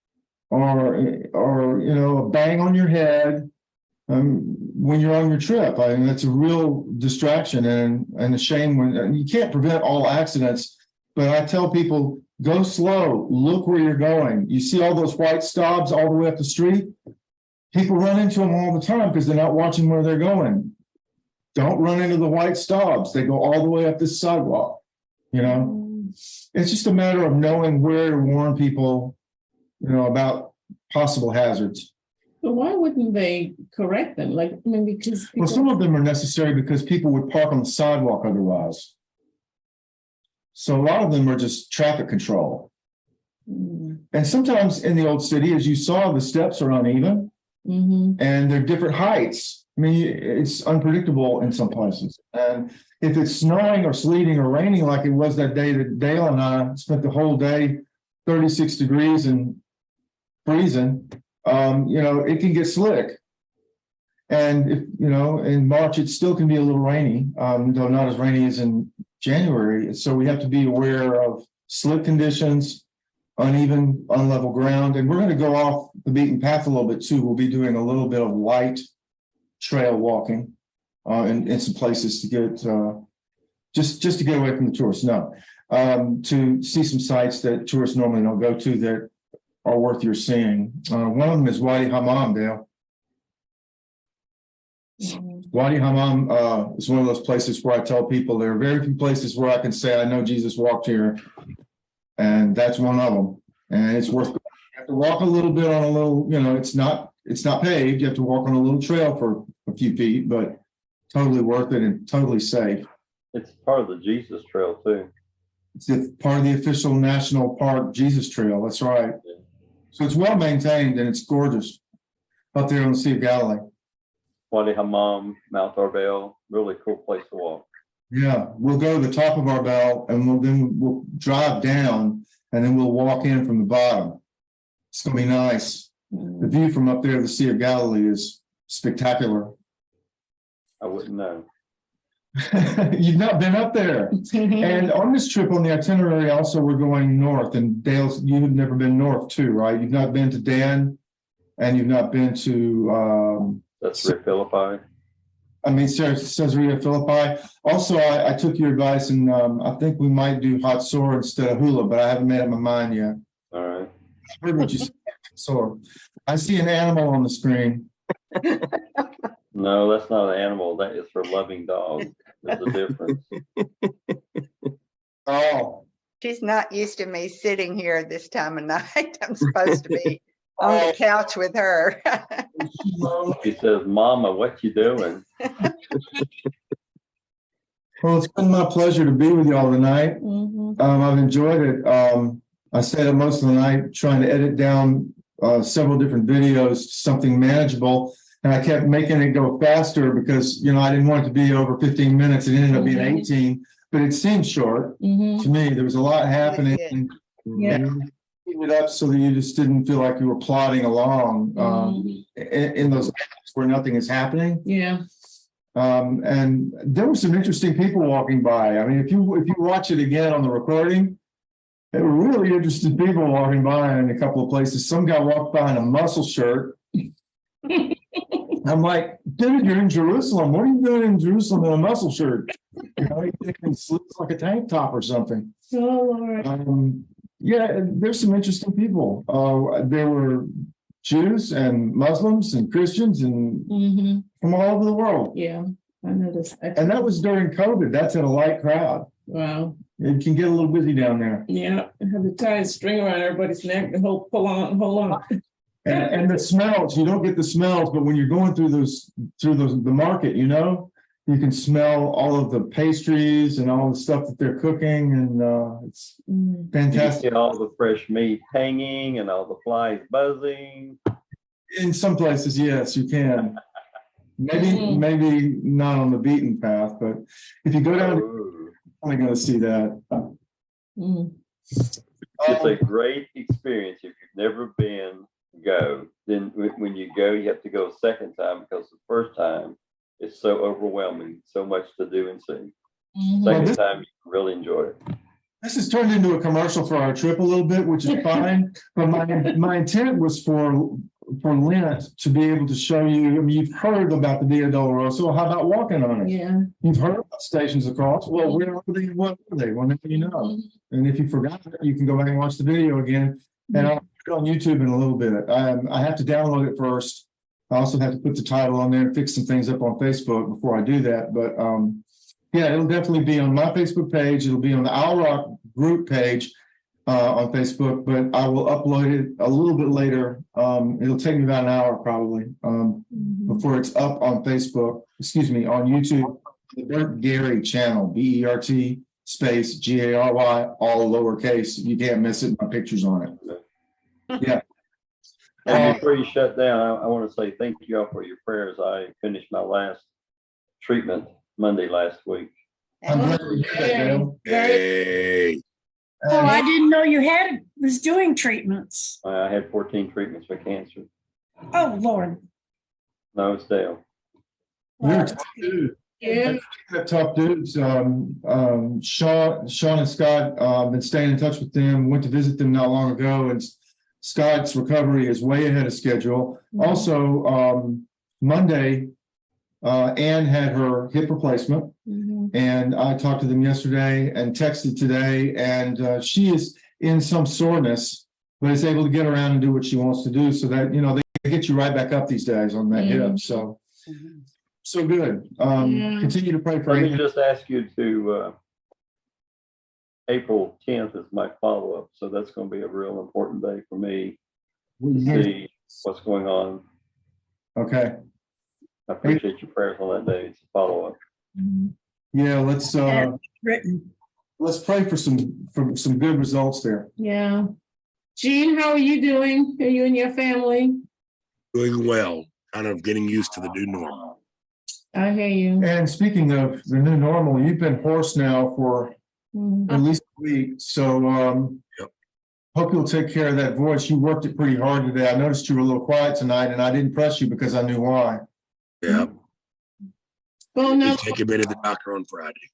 or you know, a bang on your head when you're on your trip. I mean, that's a real distraction and a shame when you can't prevent all accidents. But I tell people, go slow, look where you're going. You see all those white stobs all the way up the street? People run into them all the time because they're not watching where they're going. Don't run into the white stobs. They go all the way up this sidewalk. You know, it's just a matter of knowing where to warn people, you know, about possible hazards. But why wouldn't they correct them? Like, I mean, because Well, some of them are necessary because people would park on the sidewalk otherwise. So a lot of them are just traffic control. And sometimes in the old city, as you saw, the steps are uneven and they're different heights. I mean, it's unpredictable in some places. And if it's snowing or sleeting or raining like it was that day that Dale and I spent the whole day 36 degrees and freezing, you know, it can get slick. And if, you know, in March, it still can be a little rainy, though not as rainy as in January. So we have to be aware of slick conditions, uneven, unlevel ground. And we're going to go off the beaten path a little bit too. We'll be doing a little bit of light trail walking in some places to get just to get away from the tourists. No, to see some sites that tourists normally don't go to that are worth your seeing. One of them is Wadi Hammam, Dale. Wadi Hammam is one of those places where I tell people there are very few places where I can say I know Jesus walked here, and that's one of them. And it's worth. You have to walk a little bit on a little, you know, it's not paved. You have to walk on a little trail for a few feet, but totally worth it and totally safe. It's part of the Jesus Trail too. It's part of the official National Park Jesus Trail. That's right. Yeah. So it's well maintained and it's gorgeous up there on the Sea of Galilee. Wadi Hammam, Mount Arbel, really cool place to walk. Yeah, we'll go to the top of our bell and we'll drive down and then we'll walk in from the bottom. It's gonna be nice. The view from up there of the Sea of Galilee is spectacular. I wouldn't know. You've not been up there. And on this trip on the itinerary, also we're going north. And Dale, you have never been north too, right? You've not been to Dan, and you've not been to That's Rick Philippi. I mean, Caesarea Philippi. Also, I took your advice, and I think we might do Hot Sore instead of Hula, but I haven't made up my mind yet. All right. I heard what you said. Sore. I see an animal on the screen. No, that's not an animal. That is for loving dogs. There's a difference. Oh. She's not used to me sitting here this time of night. I'm supposed to be on the couch with her. He says, "Mama, what you doing?" Well, it's been my pleasure to be with y'all tonight. Mhm. I've enjoyed it. I stayed up most of the night trying to edit down several different videos to something manageable. And I kept making it go faster because, I didn't want it to be over 15 minutes. It ended up being 18, but it seemed short Mhm. to me. There was a lot happening. good. Yeah. And keep it up so that you just didn't feel like you were plodding along in those areas where nothing is happening. Yeah. And there were some interesting people walking by. I mean, if you watch it again on the recording, there were really interesting people walking by in a couple of places. Some guy walked by in a muscle shirt. I'm like, dude, you're in Jerusalem. What are you doing in Jerusalem in a muscle shirt? He looks like a tank top or something. Oh, Lord. Yeah, there's some interesting people. There were Jews and Muslims and Christians and Mhm. from all over the world. Yeah, I noticed. And that was during COVID. That's at a light crowd. Wow. It can get a little busy down there. Yeah, I had to tie a string around everybody's neck to hold on. And the smells, you don't get the smells, but when you're going through the market, you can smell all of the pastries and all the stuff that they're cooking, and it's Mm. You fantastic. get all the fresh meat hanging and all the flies buzzing. In some places, yes, you can. Mhm. Maybe not on the beaten path, but if you go down, Oh, you're only going to see that. Mm. it's a great experience. If you've never been, go. Then when you go, you have to go a second time because the first time it's so overwhelming, so much to do and see. Mhm. Second time, you really enjoy it. This has turned into a commercial for our trip a little bit, which is fine. But my intent was for Lent to be able to show you. I mean, you've heard about the Via Dolorosa. Well, how about walking on it? Yeah. You've heard about stations across. Well, where are they? What are they? Well, now you know. Mhm. And if you forgot it, you can go back and watch the video again. And I'll put it on YouTube in a little bit. I have to download it first. I also have to put the title on there and fix some things up on Facebook before I do that. But yeah, it'll definitely be on my Facebook page. It'll be on the Owl Rock group page on Facebook, but I will upload it a little bit later. It'll take me about an hour probably Mhm. before it's up on Facebook, on YouTube, the Bert Gary channel, BERT space GARY, all lowercase. You can't miss it. My picture's on it. Yeah. And before you shut down, I want to say thank you all for your prayers. I finished my last treatment Monday last week. I'm glad to hear that, Dale. Hey, Oh, I didn't know you was doing treatments. I had 14 treatments for cancer. Oh, Lord. No, it's Dale. You're a tough dude. Yeah. Tough dudes. Sean and Scott, been staying in touch with them, went to visit them not long ago, and Scott's recovery is way ahead of schedule. Mhm. Also, Monday, Ann had her hip replacement, Mhm. and I talked to them yesterday and texted today, and she is in some soreness, but is able to get around and do what she wants to do, so that, they get you right back up these days on that hip. Mhm. So good. Yeah. Continue to pray for Let me Ann. just ask you to, April 10th is my follow-up, so that's going to be a real important day for me to see what's going on. Okay. I appreciate your prayers on that day. It's a follow-up. Mhm. Yeah, let's Written. pray for some good results there. Yeah. Jean, how are you doing? Are you and your family? doing well, kind of getting used to the new normal. I hear you. And speaking of the new normal, you've been hoarse now for Mhm. at least a week. So Yep. hope you'll take care of that voice. You worked it pretty hard today. I noticed you were a little quiet tonight, and I didn't press you because I knew why. Yeah, Well, no. he's taking me to the doctor on Friday.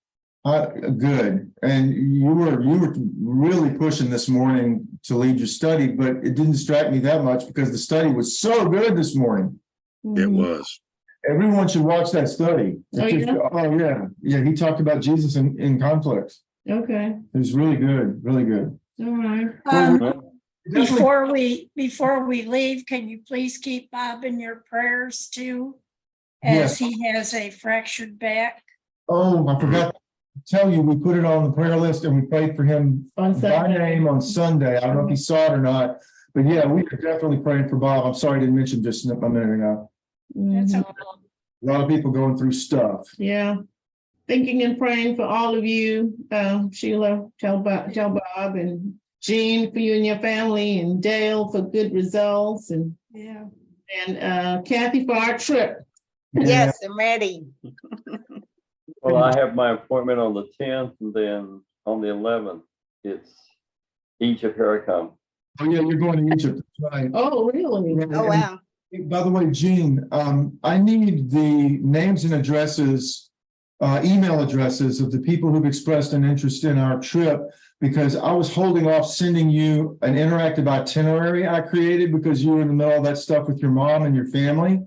Good. And you were really pushing this morning to lead your study, but it didn't distract me that much because the study was so good this morning. It Mhm. was. Everyone should watch that study. Oh, yeah? Oh, yeah. Yeah, he talked about Jesus in conflicts. Okay. It was really good, really good. All right. Definitely- Before we leave, can you please keep Bob in your prayers too? Yes. As he has a fractured back. Oh, I forgot to tell you, we put it on the prayer list and we prayed for him On by Sunday. name on Sunday. I don't know if he saw it or not, But yeah, we are definitely praying for Bob. I'm sorry I didn't mention just a minute ago. That's Mhm. okay. A lot of people going through stuff. Yeah. Thinking and praying for all of you, Sheila, tell Bob, and Jean for you and your family, and Dale for good results, and Yeah. Kathy for our trip. Yes, I'm ready. Well, I have my appointment on the 10th, and then on the 11th, it's Egypt, here I come. Oh yeah, you're going to Egypt, that's right. Oh, really? Right, Oh, and wow. by the way, Gene, I need the names and addresses, email addresses of the people who've expressed an interest in our trip, because I was holding off sending you an interactive itinerary I created because you were in the middle of that stuff with your mom and your family.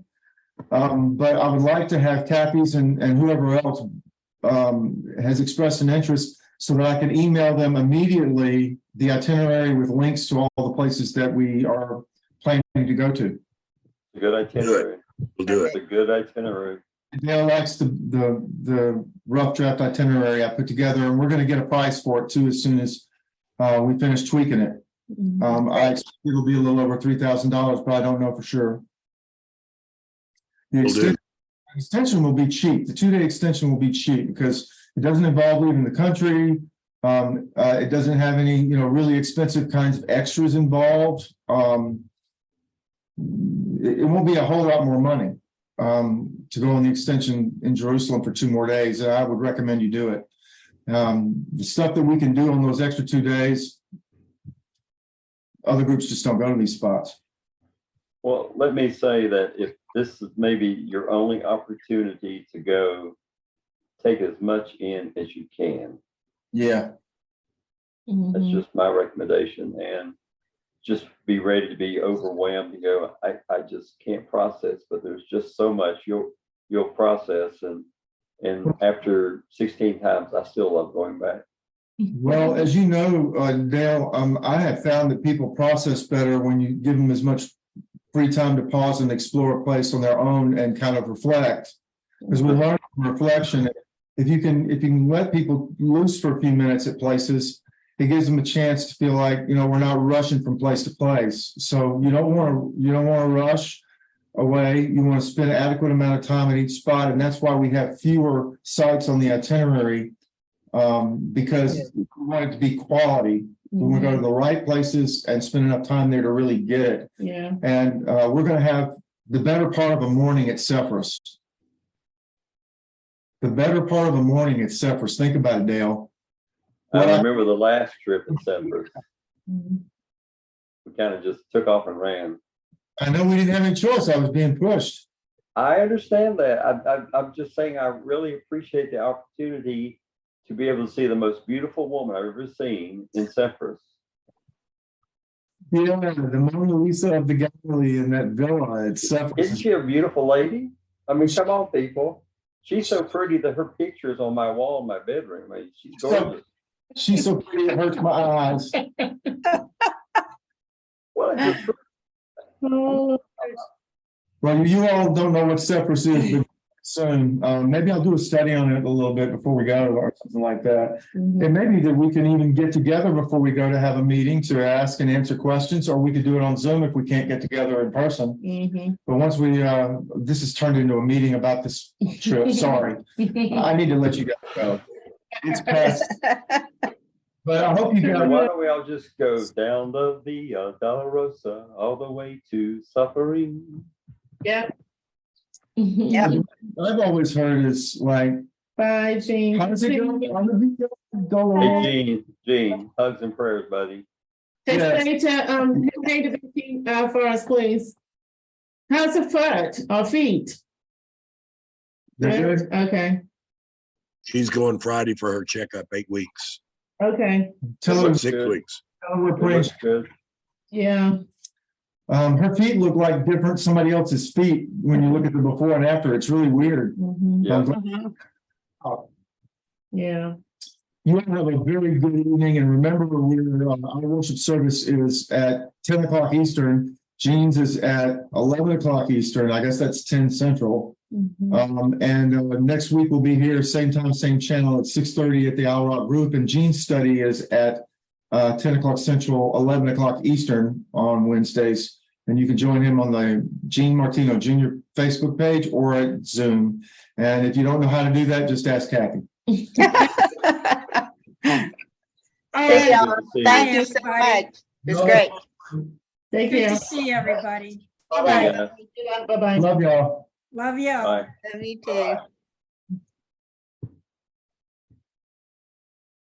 But I would like to have Kathy's and whoever else has expressed an interest so that I can email them immediately the itinerary with links to all the places that we are planning to go to. A good itinerary. We'll do It's it. a good itinerary. Dale likes the rough draft itinerary I put together, and we're going to get a price for it too as soon as we finish tweaking it. I expect it'll be a little over $3,000, but I don't know for sure. The Will do. extension will be cheap. The 2-day extension will be cheap because it doesn't involve leaving the country. It doesn't have any, really expensive kinds of extras involved. It won't be a whole lot more money to go on the extension in Jerusalem for 2 more days. I would recommend you do it. The stuff that we can do on those extra 2 days, other groups just don't go to these spots. Well, let me say that if this is maybe your only opportunity to go, take as much in as you can. Yeah. That's Mhm. just my recommendation, and just be ready to be overwhelmed to go, I just can't process, but there's just so much you'll process, and after 16 times, I still love going back. Well, as you know, Dale, I have found that people process better when you give them as much free time to pause and explore a place on their own and kind of reflect. Because we learn from reflection. If you can let people loose for a few minutes at places, it gives them a chance to feel like, we're not rushing from place to place. So you don't want to rush away. You want to spend an adequate amount of time at each spot. And that's why we have fewer sites on the itinerary, because we want it to be quality. We want to go to the right places and spend enough time there to really get it. Yeah. And we're going to have the better part of a morning at Cephas. The better part of a morning at Cephas. Think about it, Dale. I remember the last trip in September. Mhm. We kind of just took off and ran. I know we didn't have any choice. I was being pushed. I understand that. I'm just saying I really appreciate the opportunity to be able to see the most beautiful woman I've ever seen in Cyprus. Yeah, the Mona Lisa of the Galilee in that villa at Cephas. Isn't she a beautiful lady? I mean, come on, people. She's so pretty that her picture's on my wall in my bedroom. I mean, she's gorgeous. She's so pretty it hurts my eyes. Well, it's just Oh, Well, you all don't know what Cephas is, but soon. Maybe I'll do a study on it a little bit before we go or something like that. mhm. It may be that we can even get together before we go to have a meeting to ask and answer questions, or we could do it on Zoom if we can't get together in person. Mhm. But once this has turned into a meeting about this trip. Sorry, I need to let you guys go. It's past, but I hope you why guys. don't we all just go down the Via Dolorosa all the way to suffering? Yeah. Yep. I've always heard is like, Bye, Jean. how does it go? On the Via Hey, Dolorosa? Gene, hugs and prayers, buddy. Yes. Say to Vicky, for us, please. How's the foot or feet? They're good? Okay, She's going Friday for her checkup, 8 weeks, okay, Tell her, 6 Good. weeks. tell her we're It praying. looks good. yeah. Her feet look like somebody else's feet when you look at the before and after. It's really weird. Mhm. Yeah. Mhm. Yeah. You all have a very good evening, and remember, our worship service is at 10 o'clock Eastern. Jean's is at 11 o'clock Eastern. I guess that's 10 Central. Mhm. And next week we'll be here, same time, same channel at 6:30 at the Owl Rock Group. And Jean's study is at 10 o'clock Central, 11 o'clock Eastern on Wednesdays. And you can join him on the Gene Martino Jr. Facebook page or at Zoom. And if you don't know how to do that, just ask Kathy. See right. y'all. Thank you so Everybody. much. It was great. Take Good care. to see everybody. Bye-bye. Yeah. Bye-bye. Love y'all. Love you. Bye. Me too.